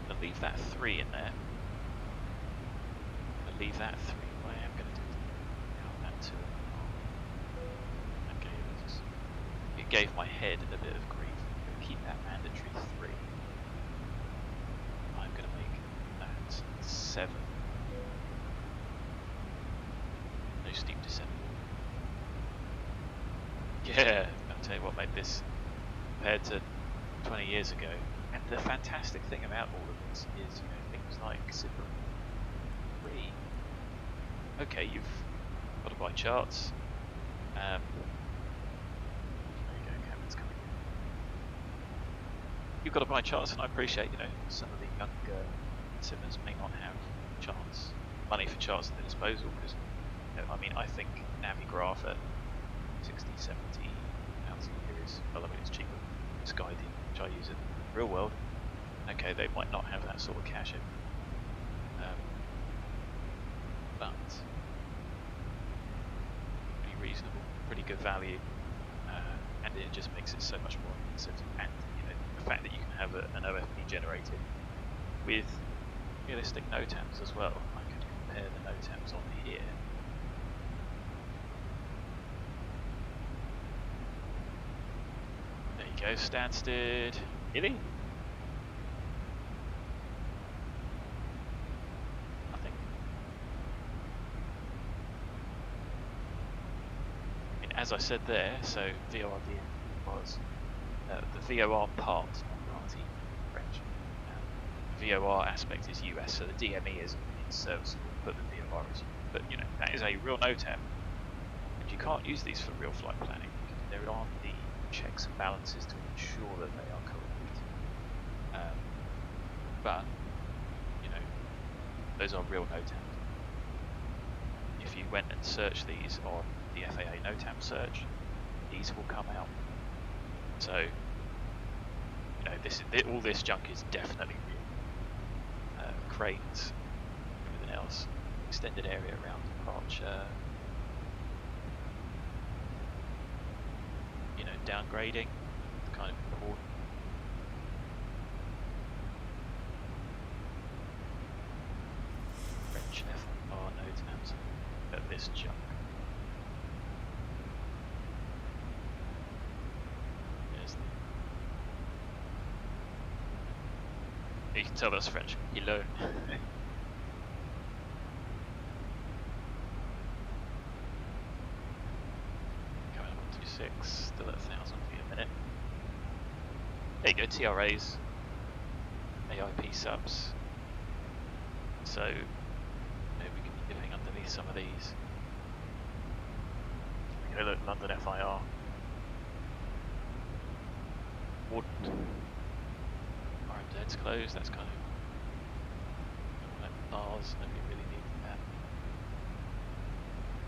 I'll leave that 3 in there. I'll leave that 3. What I am going to do is count that 2. It gave my head a bit of grief. I'm going to keep that mandatory 3. I'm going to make that 7. No steep descent. Yeah, I'll tell you what made this compared to 20 years ago. And the fantastic thing about all of this is, you know, things like Zibo 3. Okay, you've got to buy charts. You've got to buy charts, and I appreciate, you know, some of the younger simmers may not have money for charts at their disposal, because, you know, I mean, I think Navigraph at 60, 70 pounds a year is, well, I mean, it's cheaper than SkyD, which I use in the real world. Okay, they might not have that sort of cash in, but pretty reasonable, pretty good value, and it just makes it so much more expensive. And the fact that you can have an OFP generated with realistic NOTAMs as well. I could compare the NOTAMs on here. There you go, Stansted. Really? Nothing. I mean, as I said there, so VORD was the VOR part, party French. The VOR aspect is US, so the DME is serviceable, but the VOR is. But you know, that is a real NOTAM, and you can't use these for real flight planning because there aren't the checks and balances to ensure that they are correct. But you know, those are real NOTAMs. If you went and searched these on the FAA NOTAM search, these will come out. So, you know, all this junk is definitely real. Cranes, everything else, extended area around departure. You know, downgrading, kind of important. French FR NOTAMs, but this junk. You can tell that's French. Hello. Going up to 6, still at 1,000 feet a minute. There you go, TRAs, AIP subs. So maybe we can be dipping underneath some of these. You know, look, London FIR. Warden. RMZ's closed, that's kind of bars, nobody really needs that.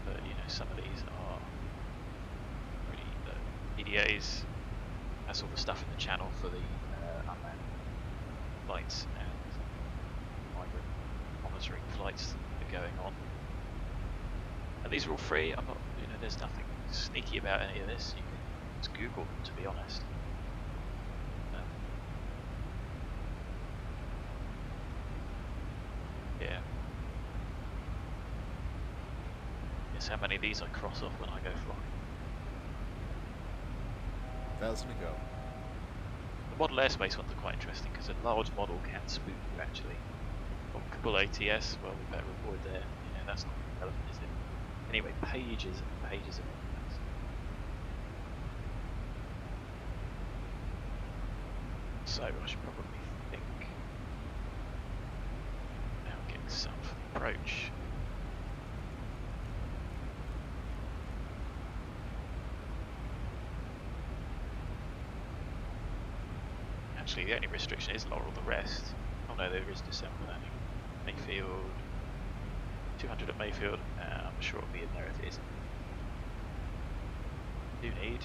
But you know, some of these are pretty PDAs. That's all the stuff in the channel for the unmanned flights and migrant monitoring flights that are going on. And these are all free. I'm not, you know, there's nothing sneaky about any of this. You can just Google them, to be honest. Yeah. Guess how many of these I cross off when I go flying. 1,000 to go. The model airspace ones are quite interesting because a large model can spook you actually. Full ATS, well, we better avoid there. Yeah, that's not relevant, is it? Anyway, pages and pages of evidence. So I should probably think. Now getting some for the approach. Actually, the only restriction is lower all the rest. Oh no, there is December landing. Mayfield, 200 at Mayfield. I'm sure it'll be in there if it isn't. Do need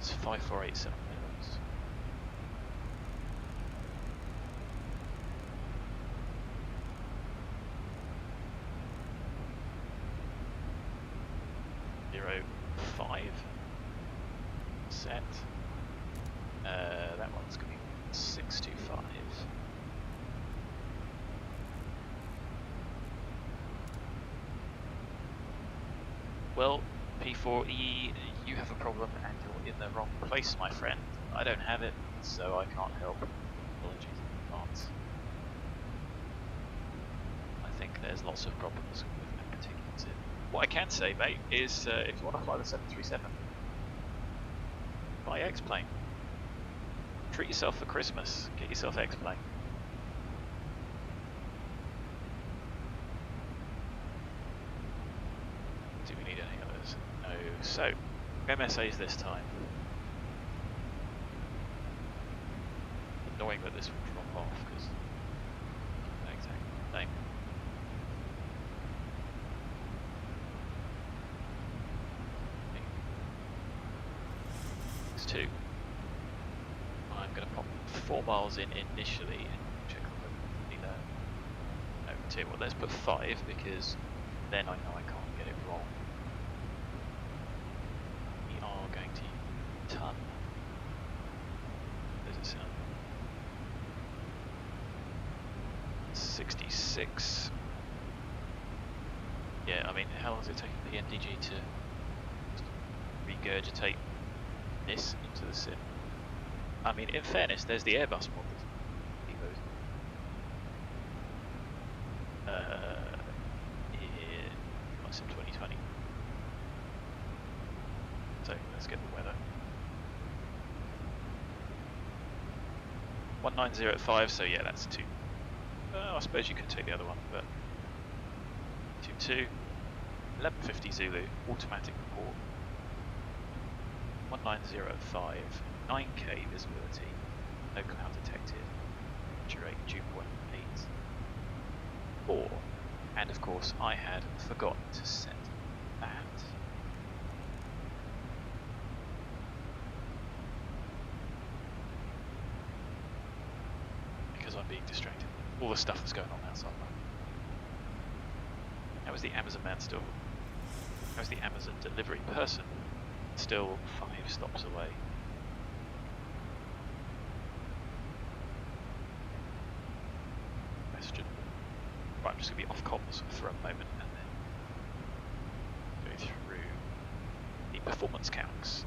is 5487 minutes. Zero 5 set. That one's going to be 625. Well, P4E, you have a problem and you're in the wrong place, my friend. I don't have it, so I can't help. Apologies in advance. I think there's lots of problems with that particular tip. What I can say, mate, is if you want to fly the 737, buy X-Plane. Treat yourself for Christmas. Get yourself X-Plane. Do we need any others? No. So, MSAs this time. Annoying that this will drop off because exactly the same. It's 2. I'm going to pop 4 miles in initially and check on the no 2. Well, let's put 5 because then I know I can't get it wrong. We are going to ton. Does it sound? 66. Yeah, I mean, how long does it take PNDG to regurgitate this into the sim? I mean, in fairness, there's the Airbus models. Sim 2020. So let's get the weather. 190 at 5. So yeah, that's 2. I suppose you could take the other one, but 22. 1150 Zulu automatic report. 190 at 5. 9K visibility, no cloud detected, rate dew point 8. 4, and of course I had forgotten to set that. Because I'm being distracted. All the stuff that's going on outside. How is the Amazon man still? How is the Amazon delivery person still 5 stops away? Right, I'm just going to be off comms for a moment and then go through the performance calcs.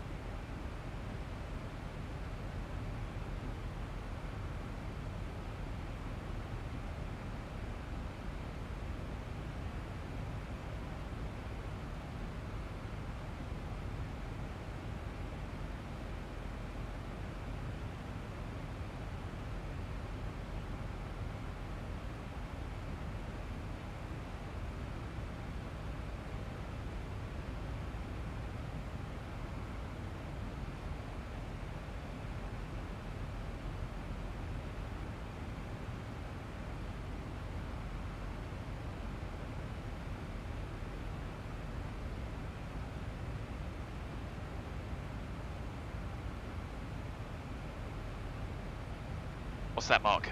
What's that, Mark?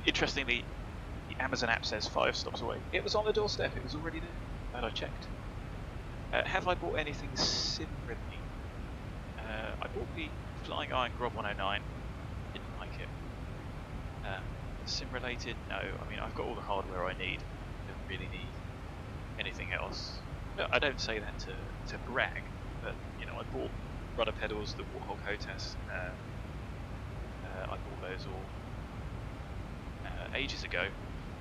Interestingly, the Amazon app says 5 stops away. It was on the doorstep. It was already there. Glad I checked. Have I bought anything sim-friendly? I bought the Flying Iron Grob 109. Didn't like it. Sim-related? No. I mean, I've got all the hardware I need. Don't really need anything else. No, I don't say that to brag, but you know, I bought rudder pedals, the WARTHOG HOTAS. I bought those all ages ago.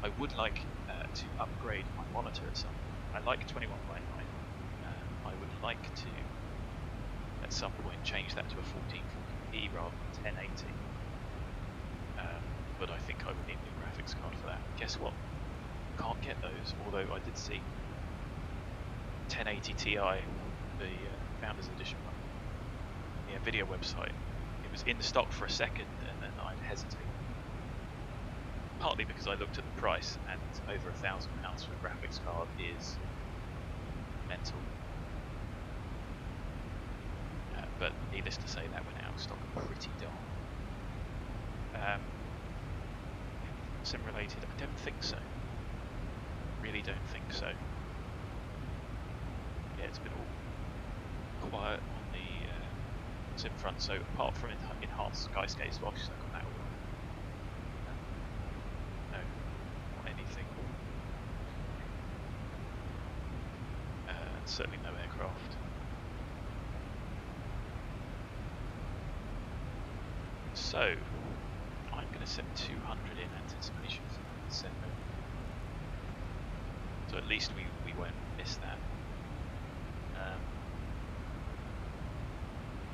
I would like to upgrade my monitor at some point. I like 2199. I would like to, at some point, change that to a 1440p rather than 1080. But I think I would need a new graphics card for that. Guess what? Can't get those, although I did see 1080 Ti, the Founders Edition one, the NVIDIA website. It was in stock for a second and then I'd hesitate. Partly because I looked at the price and over £1,000 for a graphics card is mental. But needless to say, that went out of stock pretty dark. Sim related? I don't think so. Really don't think so. Yeah, it's been all quiet on the sim front. So apart from enhanced Skyscapes, well, I've just got that all. No, not anything. Certainly no aircraft. So, I'm going to set 200 in anticipation for the set. So at least we won't miss that.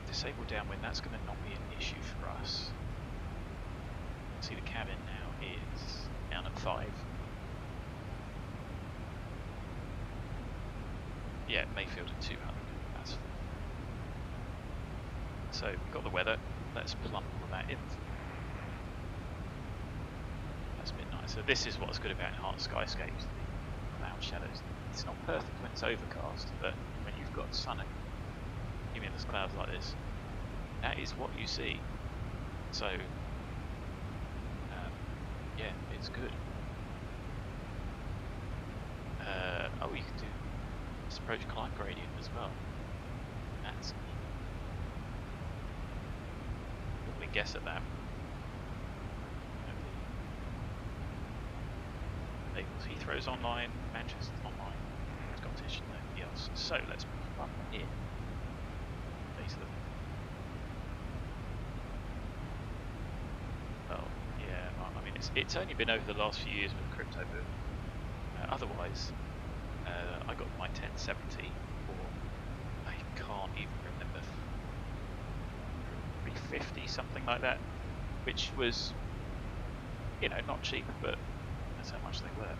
Disable downwind, that's going to not be an issue for us. See, the cabin now is down at 5. Yeah, Mayfield at 200, that's fine. So we've got the weather, let's plumb all that in. That's been nice. So this is what's good about enhanced Skyscapes, the cloud shadows. It's not perfect when it's overcast, but when you've got sun and cumulus clouds like this, that is what you see. So yeah, it's good. Oh, you can do this approach climb gradient as well. That's neat. Probably guess at that. Labels. Heathrow's online, Manchester's online, Scottish, nobody else. So let's move up in. Oh yeah, I mean it's only been over the last few years with crypto boom. Otherwise, I got my 1070 for I can't even remember 350 something like that, which was, you know, not cheap, but that's how much they were.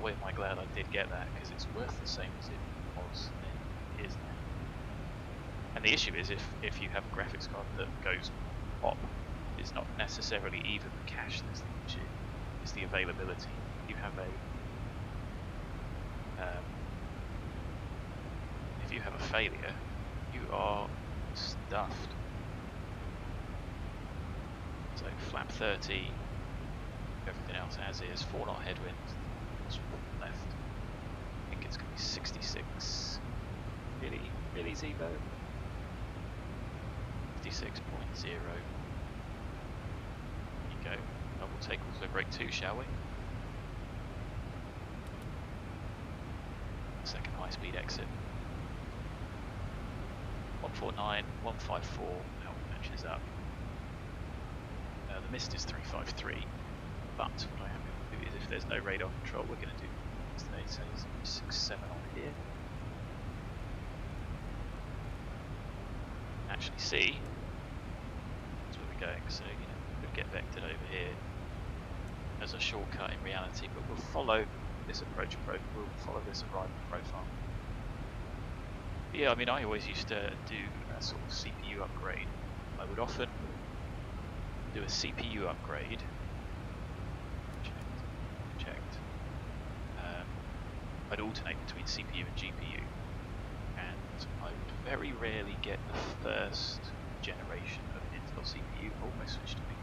Boy, am I glad I did get that, because it's worth the same as it was then, is now. And the issue is if you have a graphics card that goes pop, it's not necessarily even the cache that's the issue, it's the availability. You have if you have a failure, you are stuffed. So flap 30, everything else as is, 4 knot headwind, left. I think it's going to be 66. Really Zibo? 56.0. There you go. Double take also break 2, shall we? Second high speed exit. 149, 154, now matches up. The mist is 353, but what I am going to do is if there's no radar control, we're going to do, as they say, 67 on here. Actually see, that's where we're going, so you know, we'll get vectored over here as a shortcut in reality, but we'll follow this approach profile, we'll follow this arrival profile. But yeah, I mean, I always used to do a sort of CPU upgrade. I would often do a CPU upgrade. Checked. I'd alternate between CPU and GPU, and I would very rarely get the first generation of an Intel CPU almost switched to me.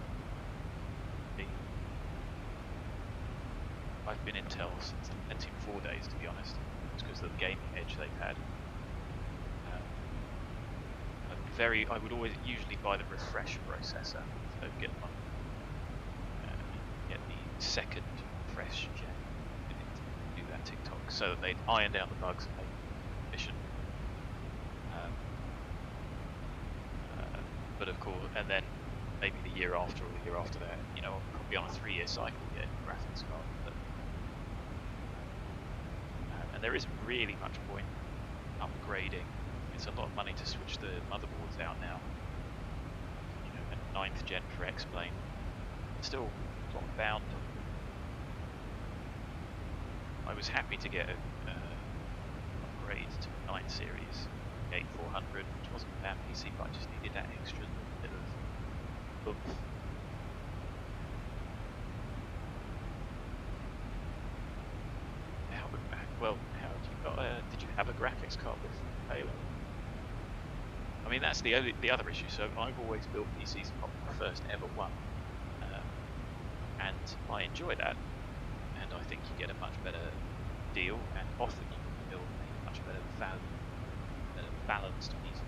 I've been Intel since the Pentium 4 days, to be honest. It's because of the gaming edge they've had. I would always usually buy the refresh processor, so get the second fresh gen. Do that TikTok, so that they'd ironed out the bugs and made it efficient. But of course, and then maybe the year after or the year after that, you know, probably on a 3-year cycle, get a graphics card. But, and there isn't really much point upgrading. It's a lot of money to switch the motherboards out now. You know, and 9th gen for X-Plane. Still a lot bound. I was happy to get an upgrade to the 9 series, 8400, which wasn't a bad PC, but I just needed that extra bit of oomph. Did you have a graphics card with Halo? I mean, that's the other issue. So I've always built PCs on my first ever one, and I enjoy that. And I think you get a much better deal, and often you can build a much better value, better balanced piece of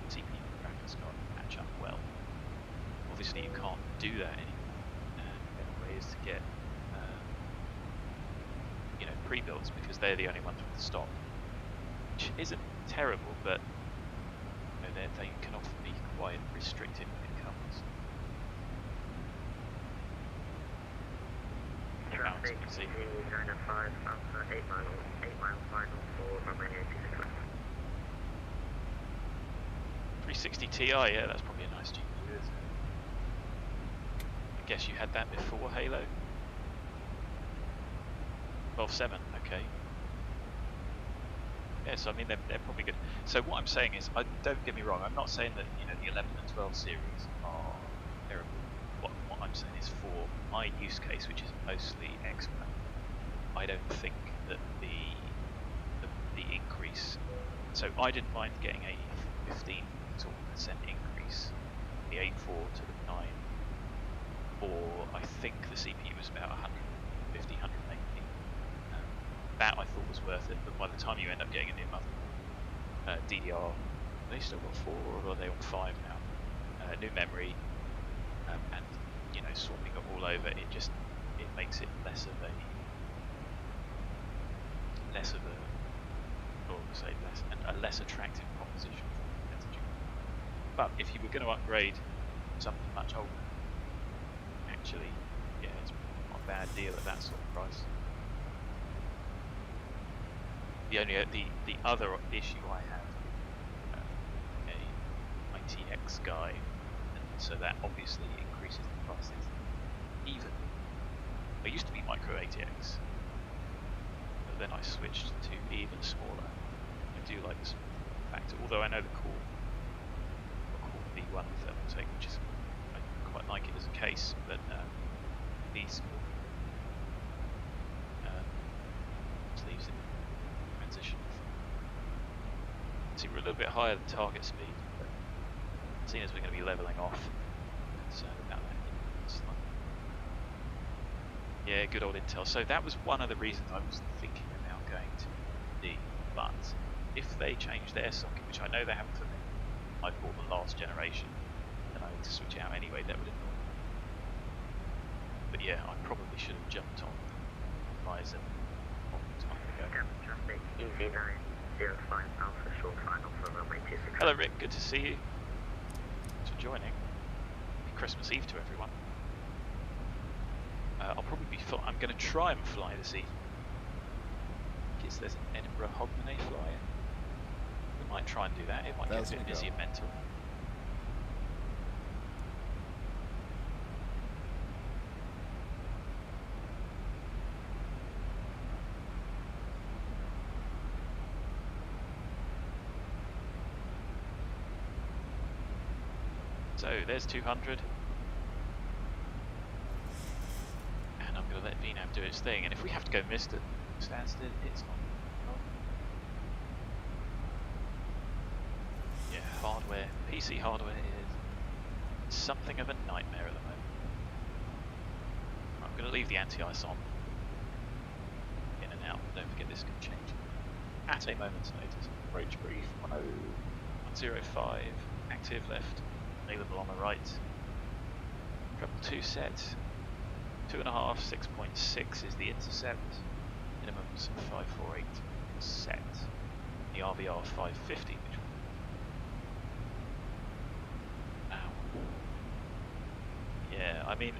CPU and graphics card to match up well. Obviously, you can't do that anymore. The only way is to get pre-builds, because they're the only ones with the stock, which isn't terrible, but they can often be quite restrictive when it comes. Traffic, 905, Alpha, 8 mile final for runway 86. 360 Ti, yeah, that's probably a nice GPU, isn't it? I guess you had that before Halo? 12.7, okay. Yes, I mean they're probably good. So what I'm saying is, don't get me wrong, I'm not saying that the 11 and 12 series are terrible. What I'm saying is, for my use case, which is mostly X-Plane, I don't think that the increase. So I didn't mind getting a 15% increase, the 8.4 to the 9, or I think the CPU was about 150, 180. That I thought was worth it, but by the time you end up getting a new motherboard, DDR, they still got 4, or are they on 5 now? New memory, and swapping it all over, it makes it less of a less attractive proposition for messaging. But if you were going to upgrade something much older, actually, yeah, it's not a bad deal at that sort of price. The other issue I have with a ITX guy, and so that obviously increases the prices. Even I used to be micro ATX, but then I switched to even smaller. I do like the small factor, although I know the core V1 thermal, which is, I quite like it as a case, but these leaves it. See, we're a little bit higher than target speed, but seeing as we're going to be levelling off, I'm concerned about that. Yeah, good old Intel. So that was one of the reasons I was thinking about going to D. But if they change their socket, which I know they haven't for me, I bought the last generation, and I need to switch out anyway. That would annoy me. But yeah, I probably should have jumped on Ryzen a long time ago. Traffic, EV905 Alpha short final for runway 26. Hello Rick, good to see you. Thanks for joining. Happy Christmas Eve to everyone. I'll probably be I'm going to try and fly this evening. I guess there's an Edinburgh Hogmanay fly-in. We might try and do that. It might get a bit busy and mental. So there's 200, and I'm going to let VANAD do its thing, and if we have to go missed at Stansted, it's not. Yeah, hardware, PC hardware is something of a nightmare at the moment. I'm going to leave the anti-ice on, out. Don't forget this can change at a moment's notice. Approach brief 105, active left, available on the right. Treble 2 set, 2.5, 6.6 is the intercept. Minimums 548 set. The RVR 550, which yeah, I mean,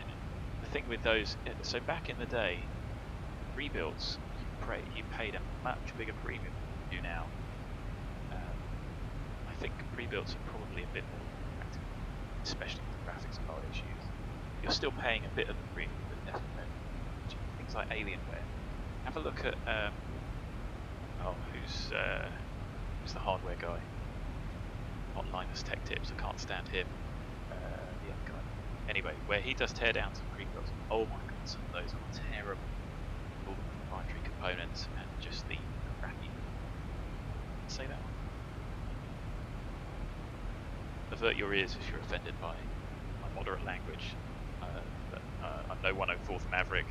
the thing with those, so back in the day, rebuilds, you paid a much bigger premium than you do now. I think rebuilds are probably a bit more attractive, especially with the graphics card issues. You're still paying a bit of the premium, but definitely things like Alienware. Have a look at who's the hardware guy? Not Linus Tech Tips. I can't stand him. The other guy. Anyway, where he does teardowns and rebuilds. Oh my god, some of those are terrible. All the proprietary components and just the crappy. Say that one. Avert your ears if you're offended by my moderate language. But I'm no 104th Maverick.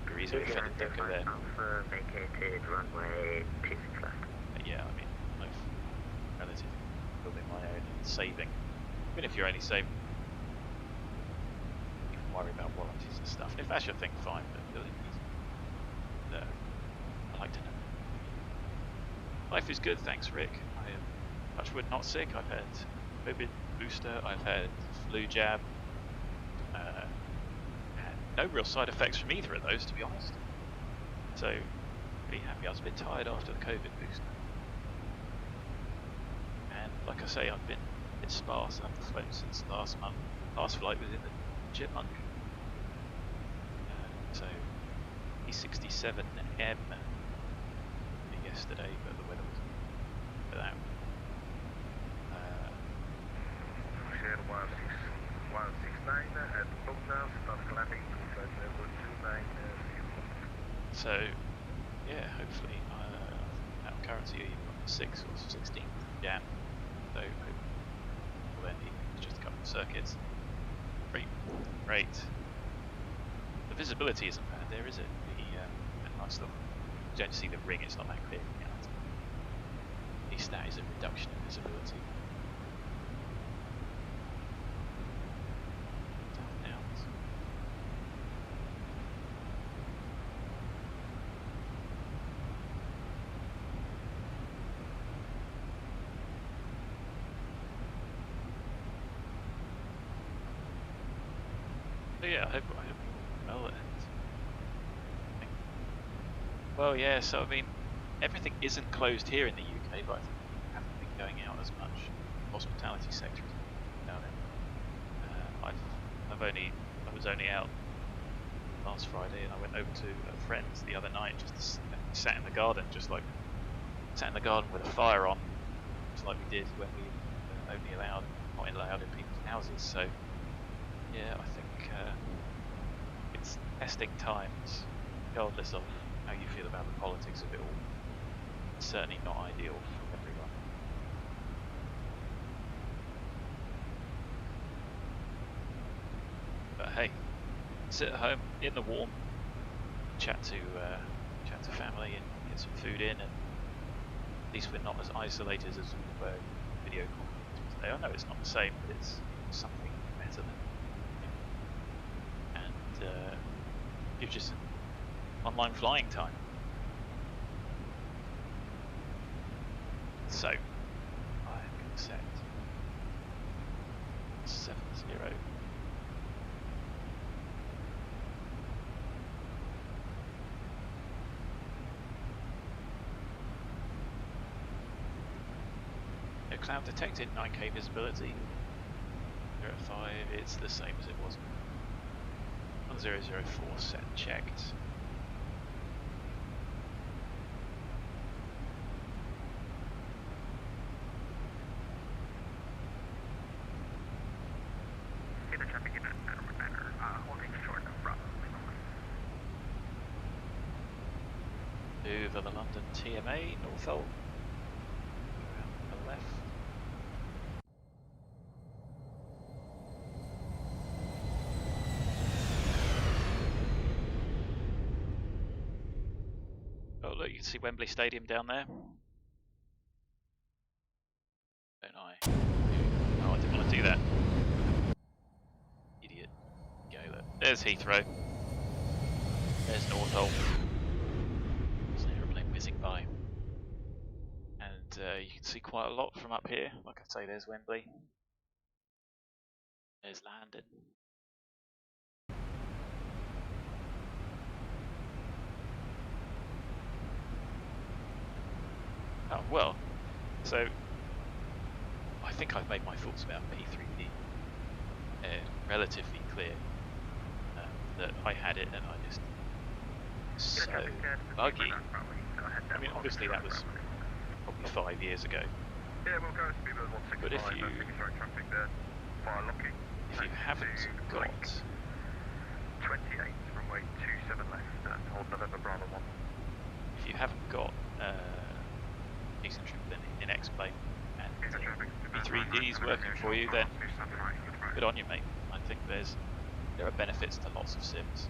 If you're easily offended, don't go there. Alpha vacated runway 26 left. Yeah, I mean, I've relatively building my own and saving. Even if you're only saving, you can worry about warranties and stuff. If that's your thing, fine, but building these, I like to know. Life is good, thanks, Rick. I am, touch wood, not sick. I've had COVID booster, I've had flu jab, and no real side effects from either of those, to be honest. So, pretty happy. I was a bit tired after the COVID booster. And like I say, I've been a bit sparse. I haven't flown since last month. Last flight was in the Chipmunk. So, E67M yesterday, but the weather was without. Share 169 at Bogna, start climbing to flight level 29. So, yeah, hopefully, out currency either on the 6th or 16th of Jan. So, well, then it's just a couple of circuits. Great. The visibility isn't bad there, is it? The nice little, you don't see the ring, it's not that clear. At least that is a reduction in visibility. Yeah, I hope well. Well, yeah. So I mean, everything isn't closed here in the UK, but I think we haven't been going out as much. Hospitality sector is down there. I was only out last Friday, and I went over to a friend's the other night. Just sat in the garden, sat in the garden with a fire on, just like we did when we were only not allowed in people's houses. So yeah, I think it's testing times, regardless of how you feel about the politics of it all. It's certainly not ideal for everyone. But hey, sit at home in the warm, chat to family, and get some food in, and at least we're not as isolated as we were video conferencing today. I know it's not the same, but it's something better than. Gives you some online flying time. So, I'm going to set 70. No cloud detected, 9K visibility. 0.5, it's the same as it was. 1004 set checked. Get the traffic in at holding short of Bravo. Over the London TMA, Northolt. Around the left. look, you can see Wembley Stadium down there. Don't I? Oh, I didn't want to do that. Idiot. Go, look. There's Heathrow. There's Northolt. There's an aeroplane whizzing by. And you can see quite a lot from up here. Like I say, there's Wembley. There's London. Oh, well, so I think I've made my thoughts about P3D relatively clear. That I had it and I just so buggy. I mean, obviously that was probably 5 years ago. Yeah, we'll go speed with 165. But if you haven't got 28 runway 27 left and hold November Bravo 1. If you haven't got decent triple in X-plane and P3D is working for you, then good on you, mate. I think there are benefits to lots of sims,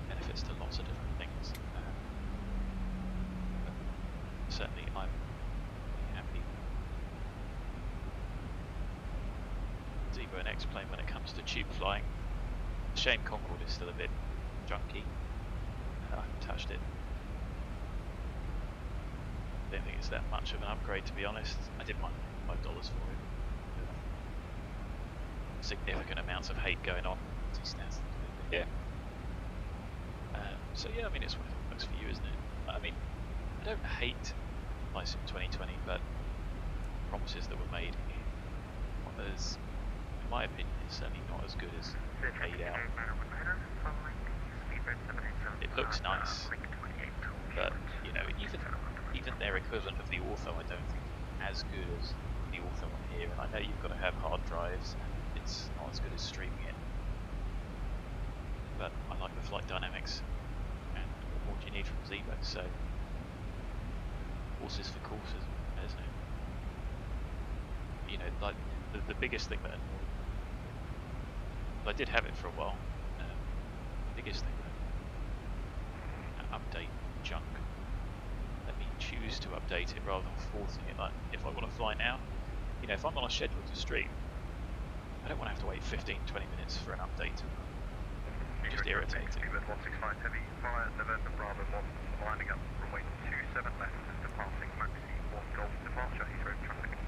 benefits to lots of different things. Certainly, I'm happy. Zibo and X-plane when it comes to tube flying. Shame Concorde is still a bit junky. I haven't touched it. I don't think it's that much of an upgrade, to be honest. I did mind $5 for it. Significant amounts of hate going on. Yeah. So yeah, I mean, it's what works for you, isn't it? I mean, I don't hate Licensing 2020, but promises that were made was, in my opinion, is certainly not as good as laid out. It looks nice, but you know, even their equivalent of the Ortho, I don't think as good as the Ortho on here. And I know you've got to have hard drives, and it's not as good as streaming it. But I like the flight dynamics, and what more do you need from Zibo? So, horses for courses, isn't it? You know, like the biggest thing that annoyed, I did have it for a while. Biggest thing that update junk. Let me choose to update it rather than forcing it. Like if I want to fly now, you know, if I'm on a schedule to stream, I don't want to have to wait 15-20 minutes for an update. Just irritating. 165 heavy via November Bravo 1, lining up runway 27 left, departing Maxi 1 Golf departure, Heathrow traffic.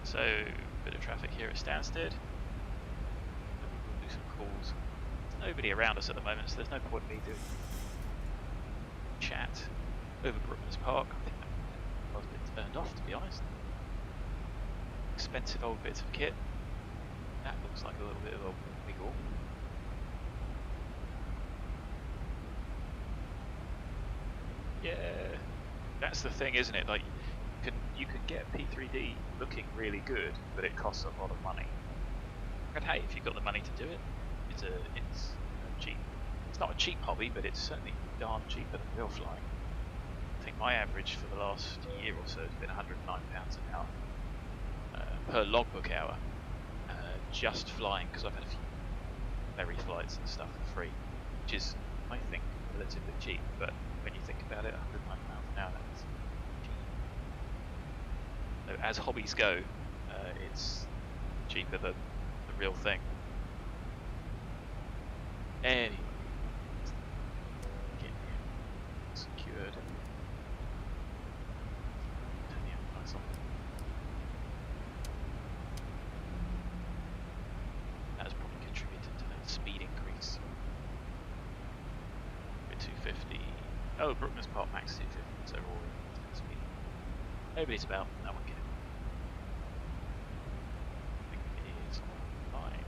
So, bit of traffic here at Stansted. We'll do some calls. There's nobody around us at the moment, so there's no point in me doing chat over Brooklands Park. I think that was a bit turned off, to be honest. Expensive old bits of kit. That looks like a little bit of a wiggle. Yeah, that's the thing, isn't it? Like, you can get P3D looking really good, but it costs a lot of money. And hey, if you've got the money to do it, it's cheap. It's not a cheap hobby, but it's certainly darn cheaper than real flying. I think my average for the last year or so has been £109 an hour per logbook hour, just flying, because I've had a few ferry flights and stuff for free, which is, I think, relatively cheap. But when you think about it, £109 an hour, that's cheap. So as hobbies go, it's cheaper than the real thing. Anyway, get secured. Turn the lights on. That's probably contributed to that speed increase. 250. Oh, Brooklands Park max 250, so we're all in speed. Nobody's about, no one get it. I think it is online.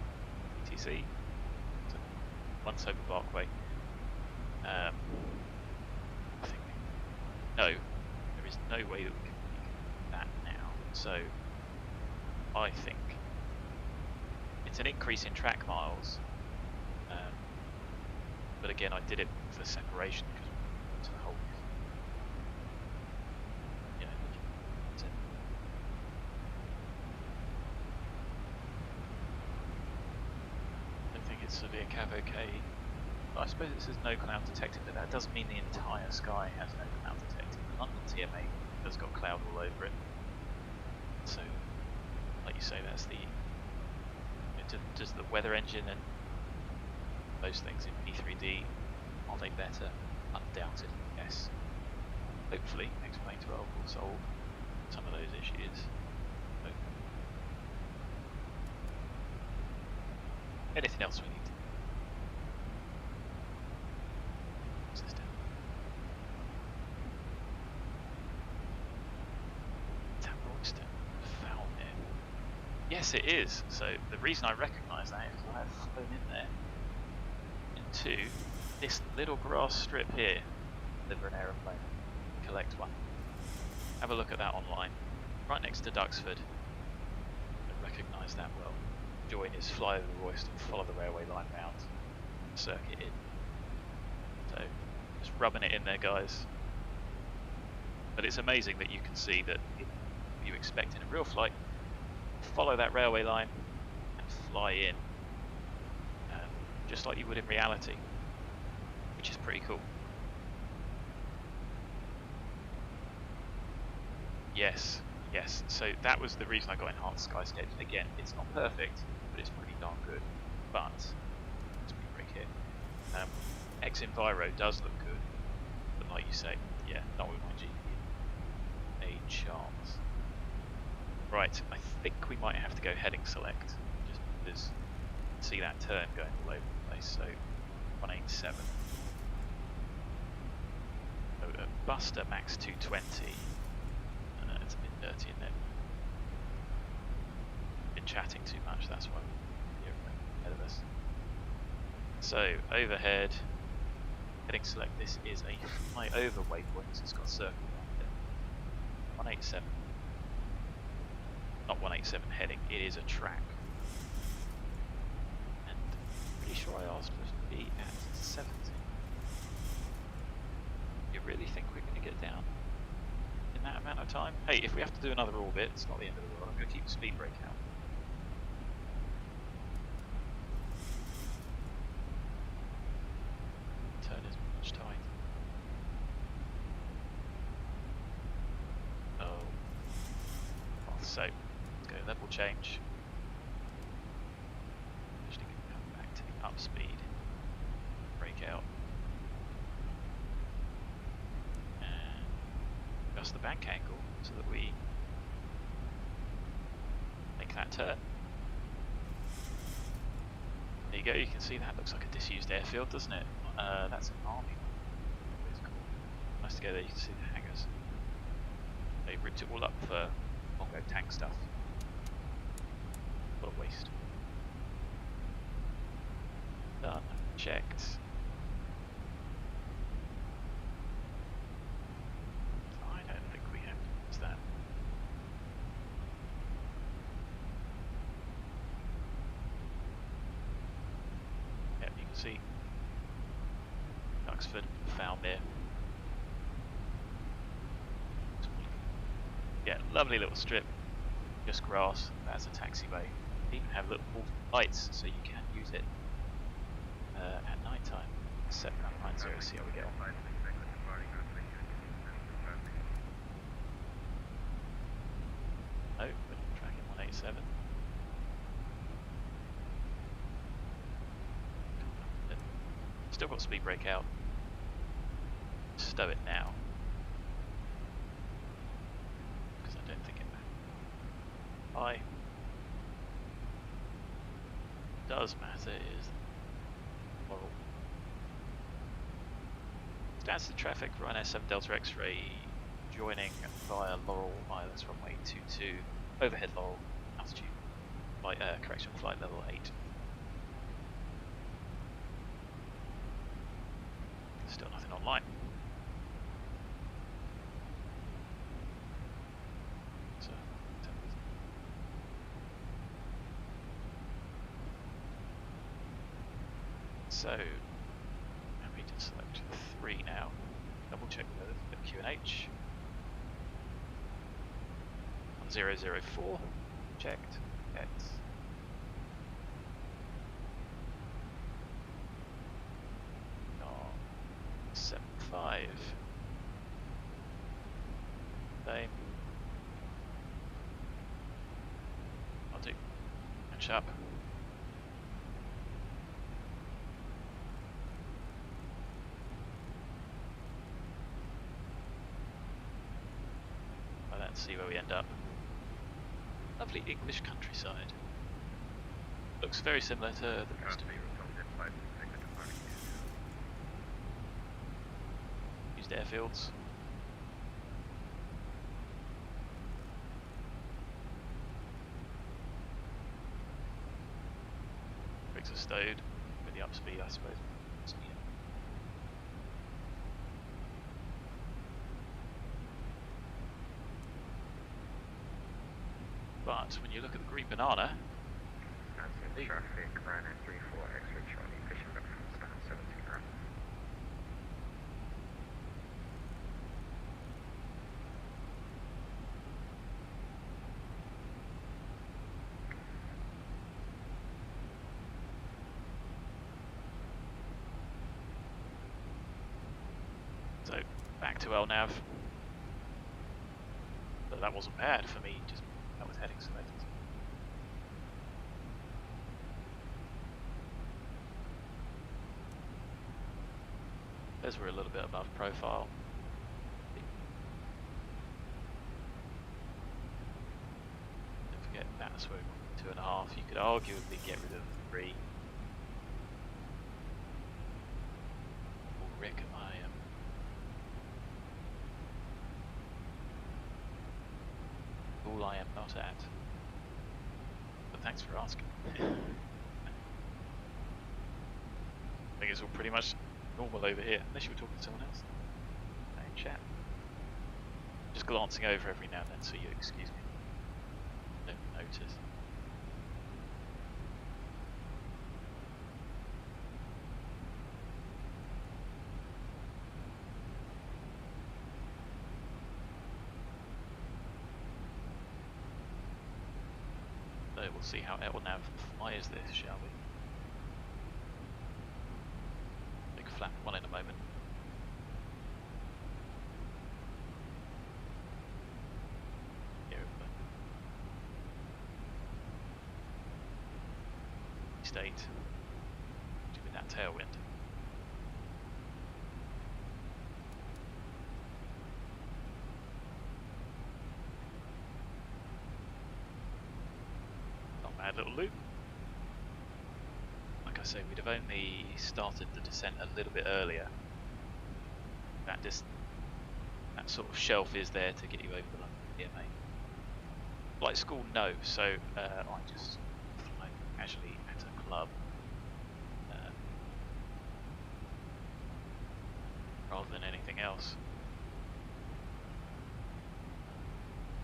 ETC. So, once over Barkway. I think, no, there is no way that we can make that now. So, I think it's an increase in track miles. But again, I did it for separation because to the whole. Yeah, that's it. I don't think it's severe cav okay. I suppose it says no cloud detected, but that doesn't mean the entire sky has no cloud detected. The London TMA has got cloud all over it. So, like you say, that's the... Does the weather engine and those things in P3D, are they better? Undoubted, yes. Hopefully, X-Plane 12 will solve some of those issues. So, anything else we need? System. Royston, foul here. Yes, it is. So the reason I recognise that is I have flown in there into this little grass strip here. Deliver an aeroplane, collect one. Have a look at that online, right next to Duxford. I recognise that well. Join is fly over Royston, follow the railway line round, circuit in. So just rubbing it in there, guys. But it's amazing that you can see that you expect in a real flight, follow that railway line and fly in, just like you would in reality, which is pretty cool. Yes, yes. So that was the reason I got enhanced Skyscapes. Again, it's not perfect, but it's pretty darn good. But let's be break here. X-Enviro does look good, but like you say, yeah, not with my GPU. A chance. Right, I think we might have to go heading select, just because see that turn going all over the place. So 187. So a Buster Max 220. It's a bit dirty in there. Been chatting too much, that's why we're ahead of us. So overhead, heading select. This is a fly over waypoint, so it's got a circle around it. 187. Not 187 heading, it is a track. And I'm pretty sure I asked for it to be at 70. You really think we're going to get down in that amount of time? Hey, if we have to do another orbit, it's not the end of the world. I'm going to keep the speed brake out. Turn is much tight. Oh. So, let's go level change. Actually going to come back to the up speed. Brake out. And adjust the bank angle so that we make that turn. There you go, you can see that looks like a disused airfield, doesn't it? That's an army. It's cool. Nice to go there, you can see the hangars. They ripped it all up for Mongo tank stuff. What a waste. Done. Checked. I don't think we have to use that. Yep, you can see Duxford found there. Yeah, lovely little strip, just grass. That's a taxi bay. They even have little lights, so you can use it at night time. 7990, see how we get on. No, we're tracking 187. Still got speed brake out. Stow it now. Because I don't think it matters. Does matter is Laurel. Stansted traffic for S7 Delta X-ray joining via Laurel ILS runway 22, overhead Laurel, altitude, correction, flight level 8. Still nothing online. So, happy to select 3 now. Double check the QNH. 1004, checked. X. . 1 catch up. Well, let's see where we end up. Lovely English countryside. Looks very similar to the rest of Europe. Used airfields. Rigs are stowed with the upspeed, I suppose. But when you look at the green banana, That's traffic, Ryanair 34, X-ray Charlie, fishing back from stand 17 grand. so back to LNAV. But that wasn't bad for me, just that was heading selected. Those were a little bit above profile. Don't forget that's where 2.5. You could arguably get rid of 3. Or Rick, I am. All I am not at. But thanks for asking. I think it's all pretty much normal over here, unless you were talking to someone else. In chat. Just glancing over every now and then, so you excuse me. Don't notice. So we'll see how LNAV flies this, shall we? Flat one in a moment. Here we go. State. With that tailwind. Not a bad little loop. Like I say, we'd have only started the descent a little bit earlier. That sort of shelf is there to get you over the line. Yeah, mate. Flight school, no. So I just fly casually at a club rather than anything else.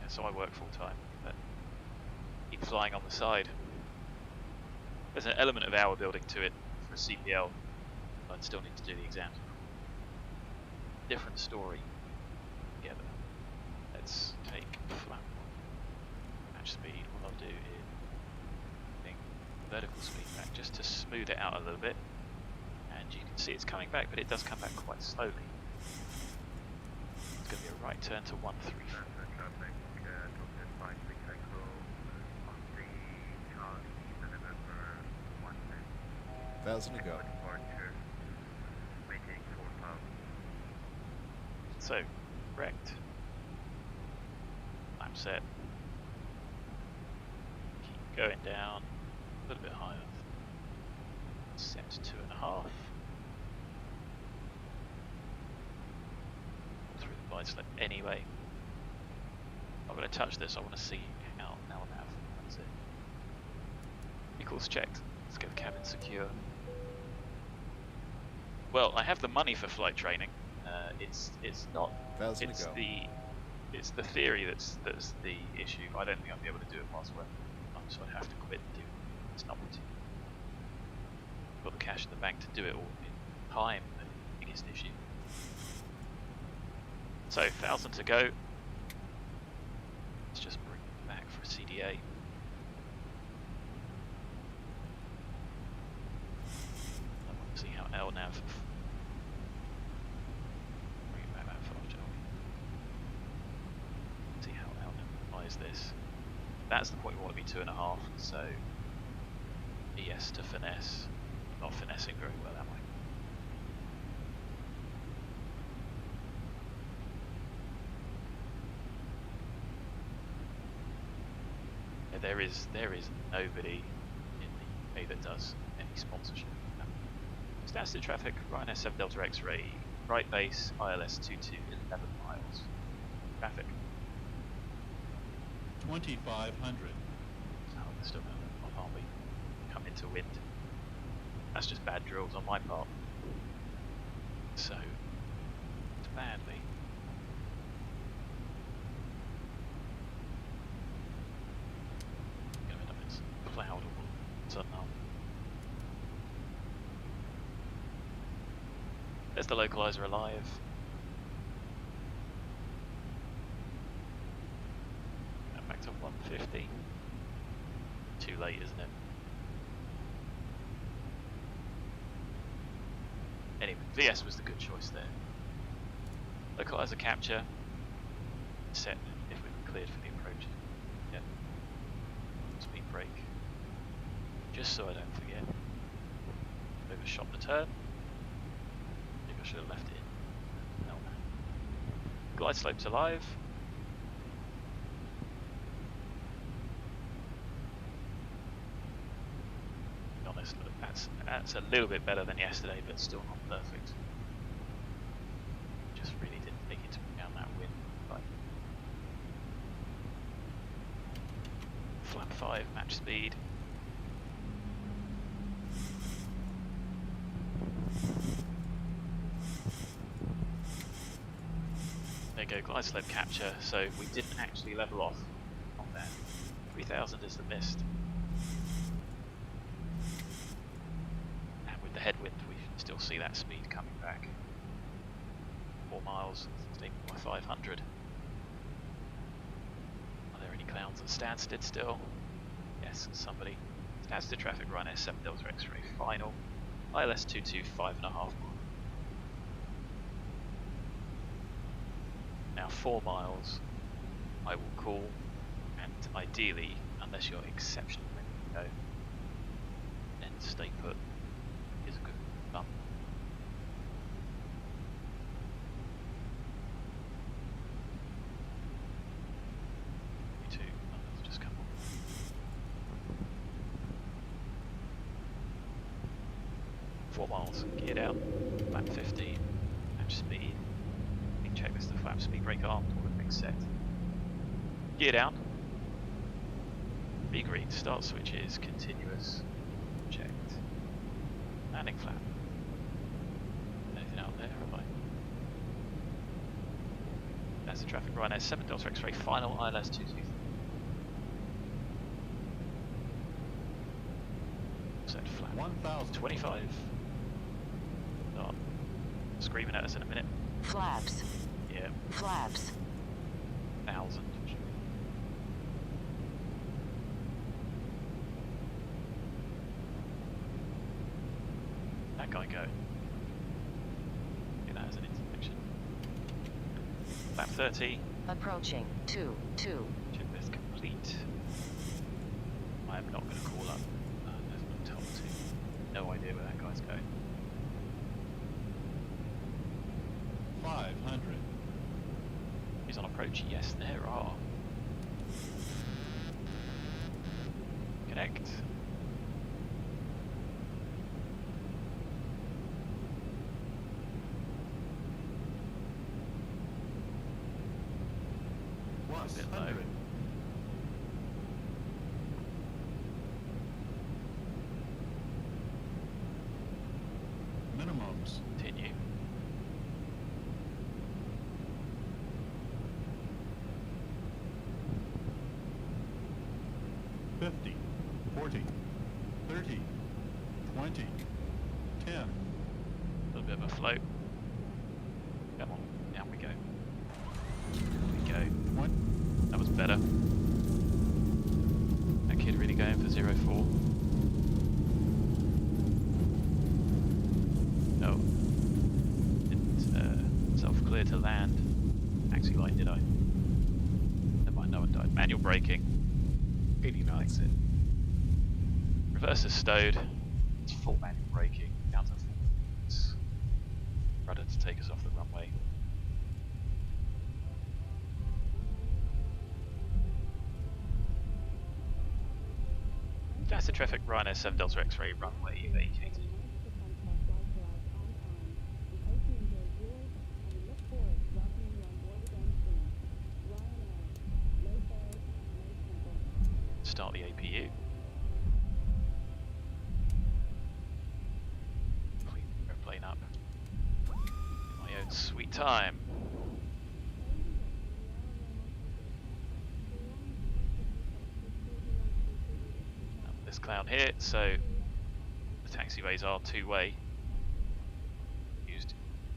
Yeah, so I work full time, but keep flying on the side. There's an element of hour building to it for a CPL. I'd still need to do the exams. Different story. Together. Let's take flat match speed. What I'll do is bring vertical speed back just to smooth it out a little bit. And you can see it's coming back, but it does come back quite slowly. It's going to be a right turn to 134. Thousand to go. So, correct. Lap set. Keep going down a little bit higher. Set 2.5. Through the glide slope anyway. I'm going to touch this. I want to see how now I have. That's it. Equals checked. Let's get the cabin secure. Well, I have the money for flight training. It's not. Thousand It's to go. it's the theory that's the issue. I don't think I'll be able to do it whilst working, so I'd have to quit and do it. It's not what got the cash in the bank to do it all in time. The biggest issue. So 1,000 to go. Let's just bring it back for a CDA. I want to see how LNAV. Bring it back that far, shall we? See how LNAV applies this. That's the point we want to be 2.5. So ES to finesse. Not finessing very well, am I? Yeah, there is nobody in the UK that does any sponsorship. Stansted traffic, Ryanair 7 Delta X-ray, right base, ILS 22, 11 miles. Traffic. 2,500. Oh, we're still going to, aren't we? Come into wind. That's just bad drills on my part. So, it's badly. Going to end up in some cloud or something. There's the localizer alive. And back to 150. Too late, isn't it? Anyway, VS was the good choice there. Localizer capture. Set if we're cleared for the approach. Yep. Speed brake. Just so I don't forget. Overshot the turn. I should have left it in. No. Glide slope's alive. To be honest, look, that's a little bit better than yesterday, but still not perfect. Just really didn't take into account that wind. Right. Flap 5, match speed. There you go, glide slope capture, so we didn't actually level off on there. 3000 is the mist. And with the headwind, we still see that speed coming back. 4 miles, staying by 500. Are there any clowns at Stansted still? Yes, somebody. Stansted traffic, Ryanair 7 Delta X-ray, final. ILS 22, 5.5 miles. Now 4 miles, I will call, and ideally, unless you're exceptionally ready to go, then stay put is a good bump. Me too, let's just come on. Four miles, geared out, lap 15, match speed. Check this, the flap speed brake armed, all everything's set. Gear down. B green, start switches, continuous. Checked. Landing flap. Anything out there, have I? That's the traffic, Ryanair 7 Delta X-ray, final ILS 223. Set flap. 1,025. Start screaming at us in a minute. Flaps. Yeah. Flaps. 1,000. That guy go. Okay, that is an intersection. Lap 30. Approaching. 2. Checklist complete. I am not going to call up. There's no top 2. No idea where that guy's going. 500. He's on approach. Yes, there are. Connect. A bit low. Minimums. Continue. $50, $40, $30, $20, $10. A little bit of a float. Come on, down we go. There we go. $20. That was better. That kid really going for 0-4. No. Didn't self-clear to land. Taxi line, did I? Never mind, no one died. Manual braking. Really likes it. Reverser's stowed. It's full manual braking. Down to 4 minutes. Rudder to take us off the runway. That's the traffic Ryanair 7 Delta X-ray runway vacated. Start the APU. Clean the airplane up. My own sweet time. This clown here, so the taxiways are two-way. Used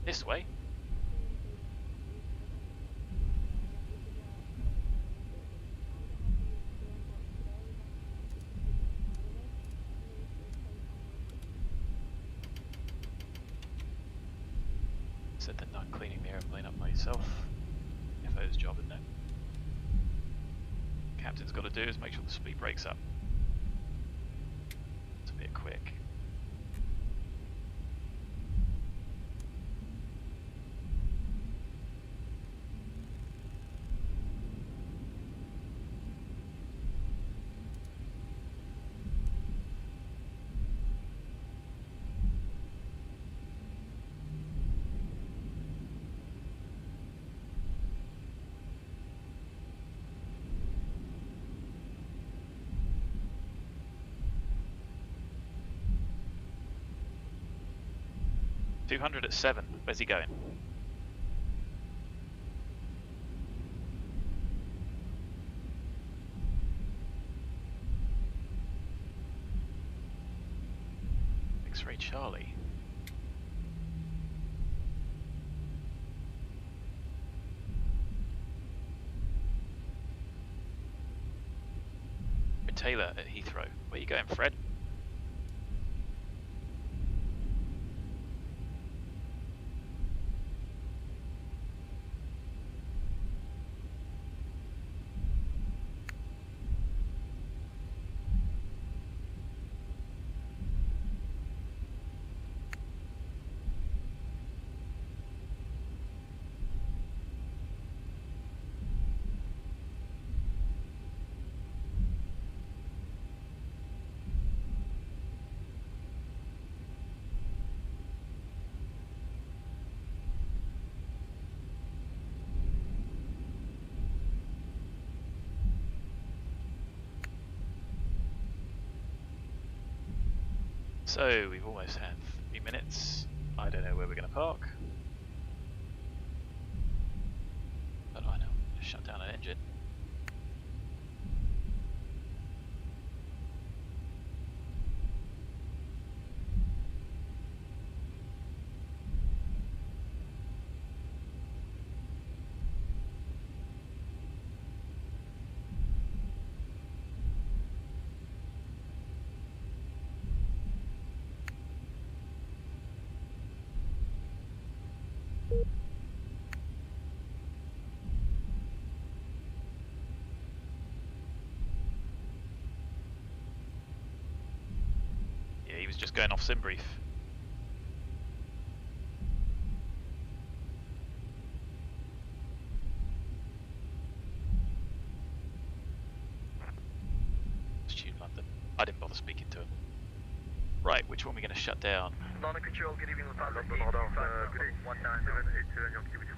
this way. Said that not cleaning the airplane up myself. FO's job, isn't it? Captain's got to do is make sure the speed breaks up. It's a bit quick. .200 at 7. Where's he going? X-ray Charlie. Taylor at Heathrow. Where you going, Fred? So we've almost had 3 minutes. I don't know where we're going to park. But I know, just shut down an engine. He was just going off sim brief. Student London. I didn't bother speaking to him. Right, which one are we going to shut down? London Control, good evening, London Good evening. 19787 Yankee with you.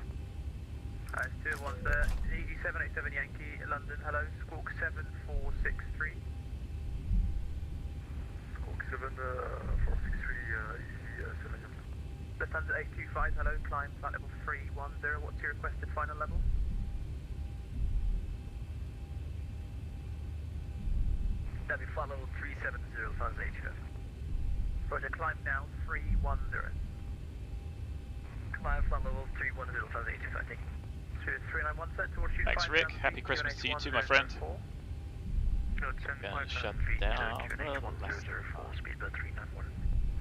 It's 2-1 sir, ED787 Yankee, London, hello, squawk 7463. Squawk 7463, ED7 Yankee. Lufthansa 825, hello, climb flight level 310, what's your requested final level? That'd be flight level 370, Lufthansa 825. Roger, climb now 310. Climb flight level 310, Lufthansa 825, thank you. 391 sir, towards you. Thanks, Rick. Happy Christmas to you too, my friend. Gonna shut down the last Speedbird 391.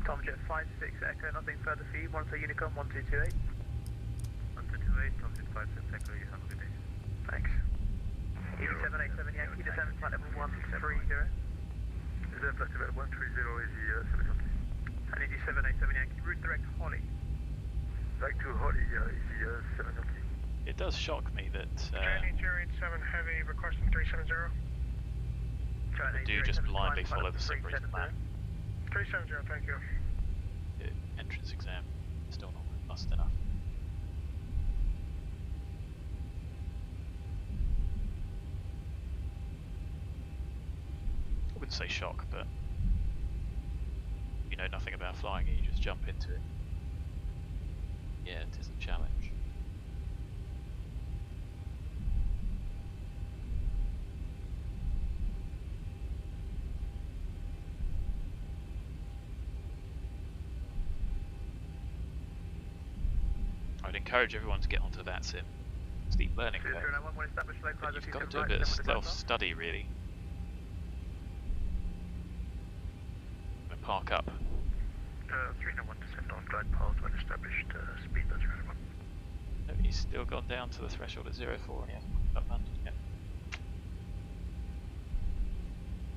Tomjet 56 Echo, nothing further for you. Monitor Unicom 1228. 1228, Tomjet 56 Echo, you have a good day. Thanks. ED787 Yankee, descend flight level 130. Reserve flight about 130 is the 7 Yankee. I need you 787 Yankee, route direct Holly. Back to Holly is the 7 Yankee. It does shock me that Journey 087 Heavy, requesting 370. they do just blindly follow the separated plan. 370, thank you. The entrance exam still not robust enough. I wouldn't say shock, but you know nothing about flying and you just jump into it. Yeah, it is a challenge. I'd encourage everyone to get onto VATSIM. Steep learning curve. But you've got to do a bit of self-study, really. And park up. 391 descend on glide path when established, speed that's relevant. No, he's still gone down to the threshold at 04 and he hasn't got landed yet.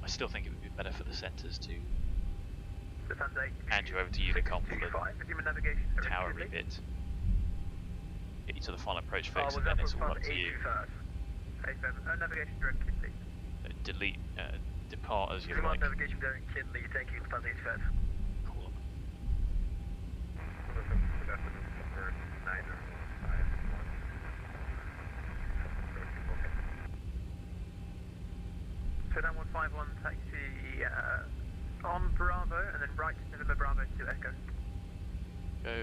I still think it would be better for the centres to hand you over to Unicom for the tower rebit. Get you to the final approach fix and then it's all up to you. Navigation direct Kinley. Delete, depart as you like. Navigation direct Kinley, thank you, Lufthansa 85. Call them. So down 151 taxi on Bravo and then right November Bravo to Echo. Go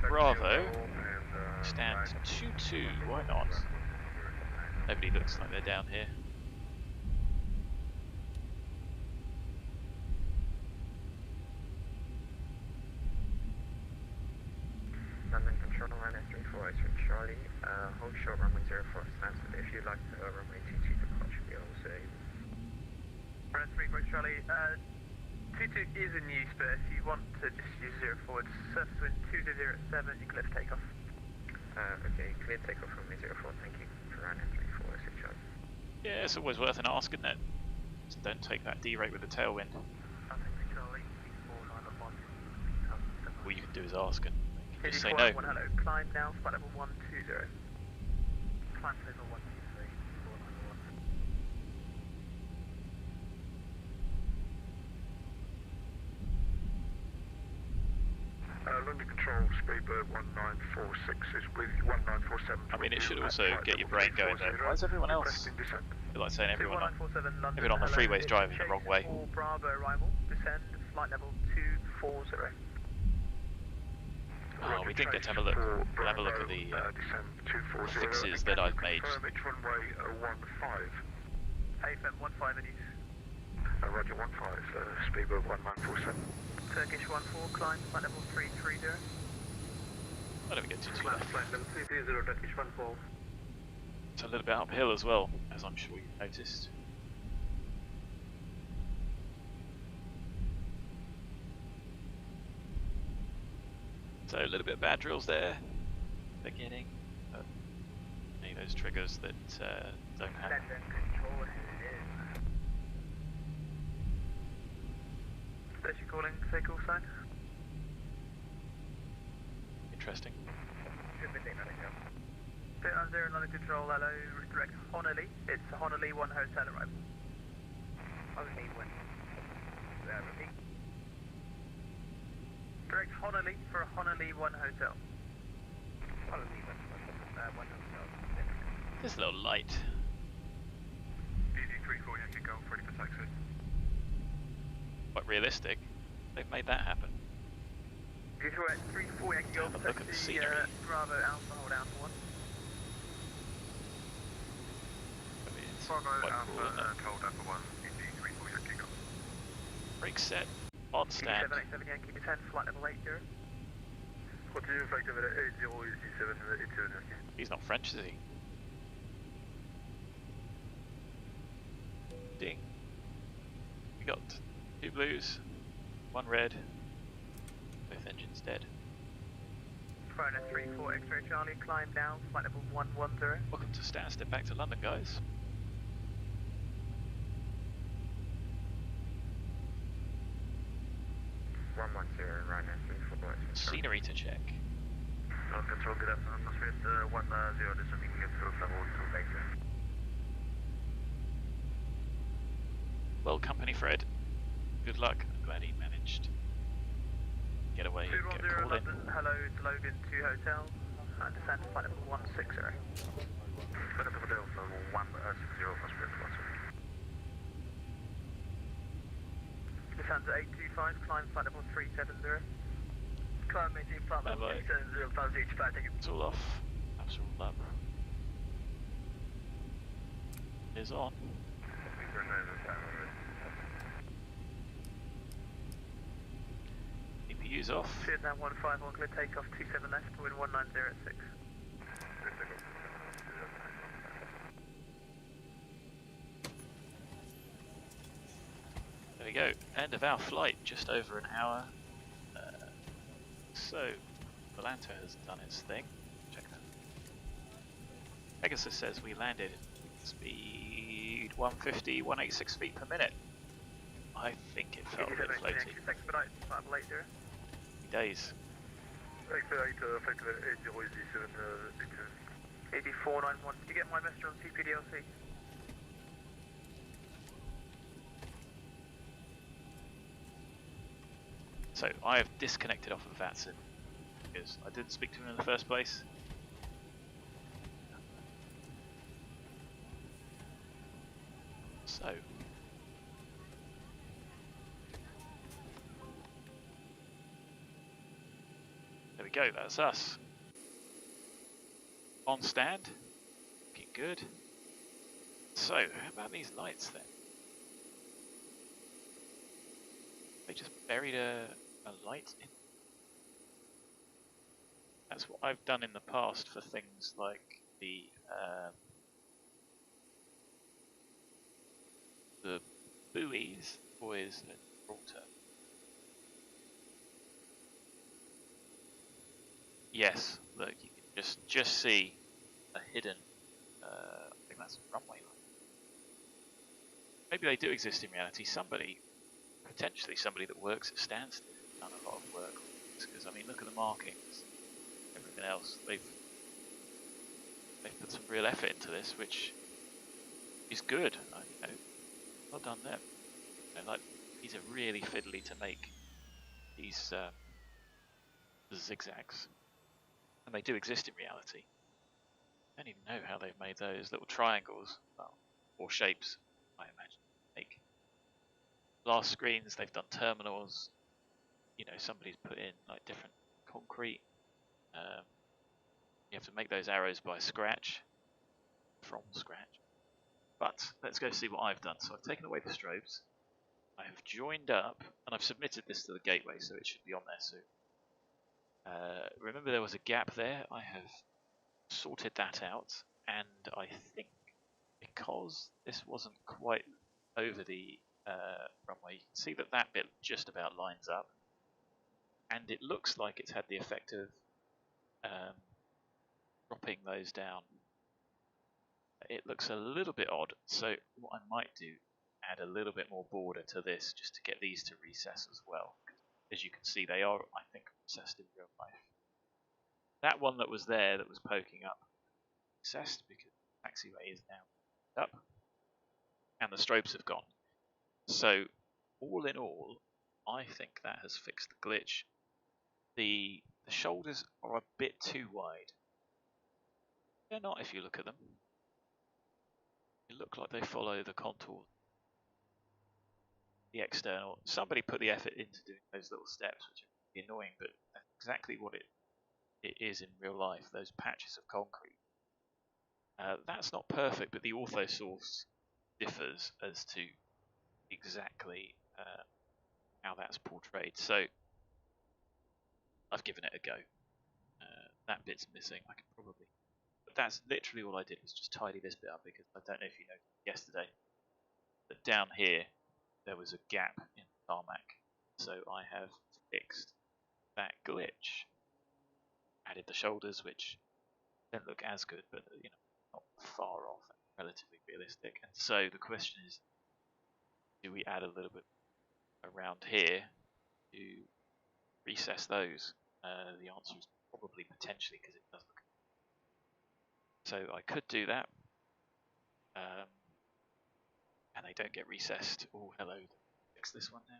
Bravo, stand 2-2, why not? Nobody looks like they're down here. London Control line S34, X-ray Charlie, hold short runway 04 Stansted. If you'd like to runway 22 departure, we also Brand 3 Great Charlie, 22 is in use, but if you want to just use 0 forward, surface wind 20 at 7, you can lift takeoff. okay, clear takeoff from 04, thank you for running 34, X-ray Charlie. Yeah, it's always worth an ask, isn't it? Just don't take that D-rate with the tailwind. All you can do is ask and just say no. Hello, climb now, flight level 120. Climb to level 123, London Control, Speedbird 1946 is with 1947. I mean, it should also get your brain going though. Why is everyone else? I feel like saying everyone on the freeway is driving the wrong way. Bravo arrival, descend, flight level 240. Oh, we didn't get to have a look. We'll have a look at the fixes that I've made. Runway 15. AFM 15 in use. Roger 15, Speedbird 1947. Turkish 14, climb, flight level 330. I don't get too left. Flight level 330, Turkish 14. It's a little bit uphill as well, as I'm sure you've noticed. So a little bit of bad drills there, they're getting. Any of those triggers that don't happen. Control There's your calling, say call sign. Interesting. Good midday, manager. Bit on 0 London Control, hello, direct Honolulu. It's Honolulu 1 hotel arrival. Honolulu 1. Repeat. Direct Honolulu for Honolulu 1 hotel. Honolulu 1 hotel. This little light. DD34 Yankee Golf, ready for taxi. Quite realistic. They've made that happen. DD34 Yankee Golf, Have a look at the scenery. Bravo Alpha, hold Alpha 1. I mean, it's Bravo quite Alpha, cool, isn't it? hold Alpha 1, DD34 Yankee Golf. Brake set, on stand. 787 Yankee, descend, flight level 80. Continue effective at 80 is 787 Yankee. He's not French, is he? Ding. We got 2 blues, 1 red, both engines dead. Corona 34 X-ray Charlie, climb down, flight level 110. Welcome to Stansted, back to London, guys. 110, right now, 34, Scenery to check. Control, good afternoon. Atmosphere 10, descending through level 2 later. Well, company Fred. Good luck. I'm glad he managed to get away and get a 210 call in. London, hello to Logan 2 Hotel. Descend to flight level 160. Flight level Delta 160 Atmosphere 1. Descend to 825, climb flight level 370. Climb maintain flight level Bye-bye. 370, 1085, thank you. It's all off. That's all up. Is on. CPU's off. Vietnam 151, clear takeoff 27 left, wind 1906. There we go. End of our flight. Just over an hour. So, Volante has done its thing. Check that. Pegasus says we landed speed 150, 186 feet per minute. I think it felt a bit floaty. Expedite, flight late there. Days. Expedite, flight 8087, 8491. Did you get my message on CPDLC? So I have disconnected off of VATSIM because I didn't speak to him in the first place. So there we go, that's us. On stand, looking good. So how about these lights then? They just buried a light in. That's what I've done in the past for things like the buoys, buoys at Ortho. Yes, look, you can just see a hidden. I think that's a runway line. Maybe they do exist in reality. Potentially somebody that works at Stansted has done a lot of work on this, because I mean, look at the markings, everything else. They've put some real effort into this, which is good. Well done them. Like, these are really fiddly to make, these zigzags, and they do exist in reality. I don't even know how they've made those little triangles, or shapes, I imagine. Make glass screens, they've done terminals. You know, somebody's put in like different concrete. You have to make those arrows by scratch, from scratch. But let's go see what I've done. So I've taken away the strobes. I have joined up, and I've submitted this to the gateway, so it should be on there soon. Remember there was a gap there. I have sorted that out, and I think because this wasn't quite over the runway, you can see that that bit just about lines up, and it looks like it's had the effect of dropping those down. It looks a little bit odd, so what I might do, add a little bit more border to this just to get these to recess as well. As you can see, they are, I think, recessed in real life. That one that was there that was poking up recessed because the taxiway is now up and the strobes have gone. So all in all, I think that has fixed the glitch. The shoulders are a bit too wide. They're not if you look at them. They look like they follow the contour. The external. Somebody put the effort into doing those little steps, which are really annoying, but that's exactly what it is in real life, those patches of concrete. That's not perfect, but the ortho source differs as to exactly how that's portrayed. So I've given it a go. That bit's missing. I could probably, but that's literally all I did, was just tidy this bit up, because I don't know if you noticed yesterday that down here there was a gap in the tarmac. So I have fixed that glitch. Added the shoulders, which don't look as good, but you know, not far off, relatively realistic. And so the question is, do we add a little bit around here to recess those? The answer is probably potentially because it does look. So I could do that, and they don't get recessed. Oh, hello. Fix this one now.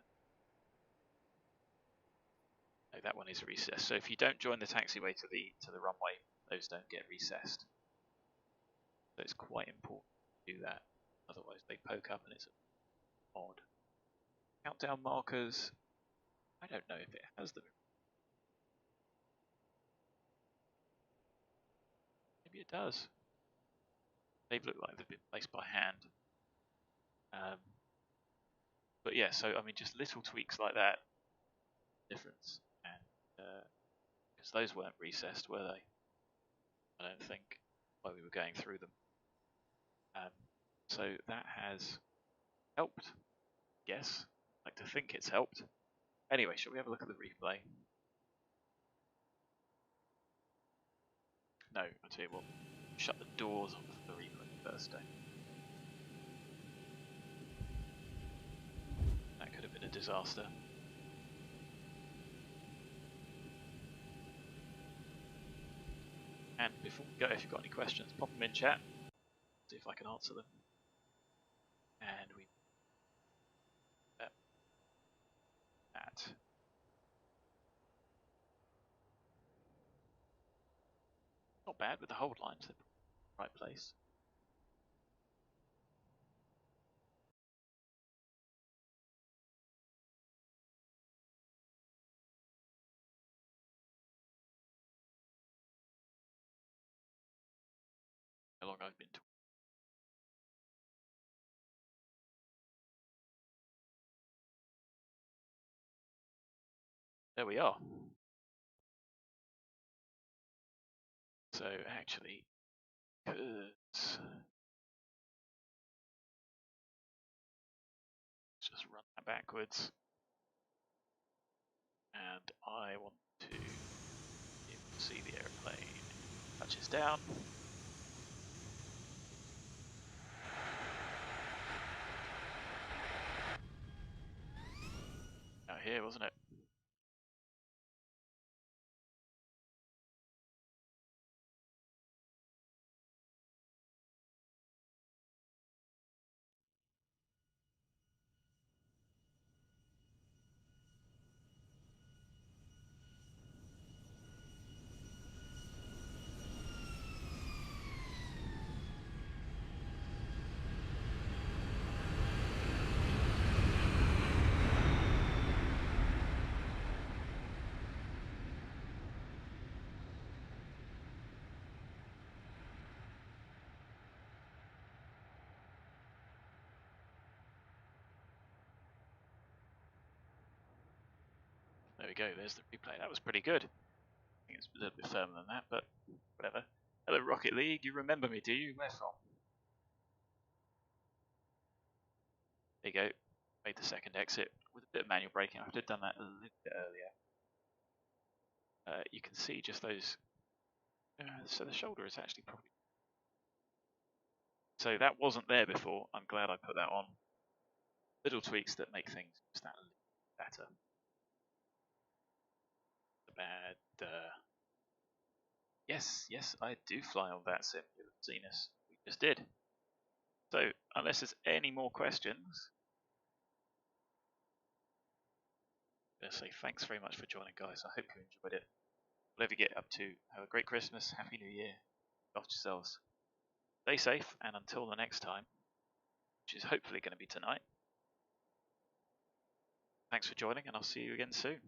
No, that one is recessed. So if you don't join the taxiway to the runway, those don't get recessed. So it's quite important to do that. Otherwise they poke up and it's odd. Countdown markers. I don't know if it has them. Maybe it does. They look like they've been placed by hand. But yeah, so I mean, just little tweaks like that, difference, and because those weren't recessed, were they? I don't think while we were going through them. So that has helped. Yes, I like to think it's helped. Anyway, shall we have a look at the replay? No, I'll tell you what. Shut the doors off the replay first. That could have been a disaster. And before we go, if you've got any questions, pop them in chat. See if I can answer them. And we that. Not bad with the hold lines. They're in the right place. How long I've been talking. There we are. So actually, let's just run that backwards. And I want to be able to see the airplane touches down. Out here, wasn't it? There we go, there's the replay. That was pretty good. I think it's a little bit firmer than that, but whatever. Hello Rocket League, you remember me, do you? Where from? There you go. Made the second exit with a bit of manual braking. I should have done that a little bit earlier. You can see just those. So the shoulder is actually probably. So that wasn't there before. I'm glad I put that on. Little tweaks that make things just that a little better. Bad. Yes, I do fly on VATSIM. You've seen us. We just did. So unless there's any more questions, I'm going to say thanks very much for joining, guys. I hope you enjoyed it. Whatever you get up to, have a great Christmas, Happy New Year. Look after yourselves. Stay safe, and until the next time, which is hopefully going to be tonight. Thanks for joining, and I'll see you again soon.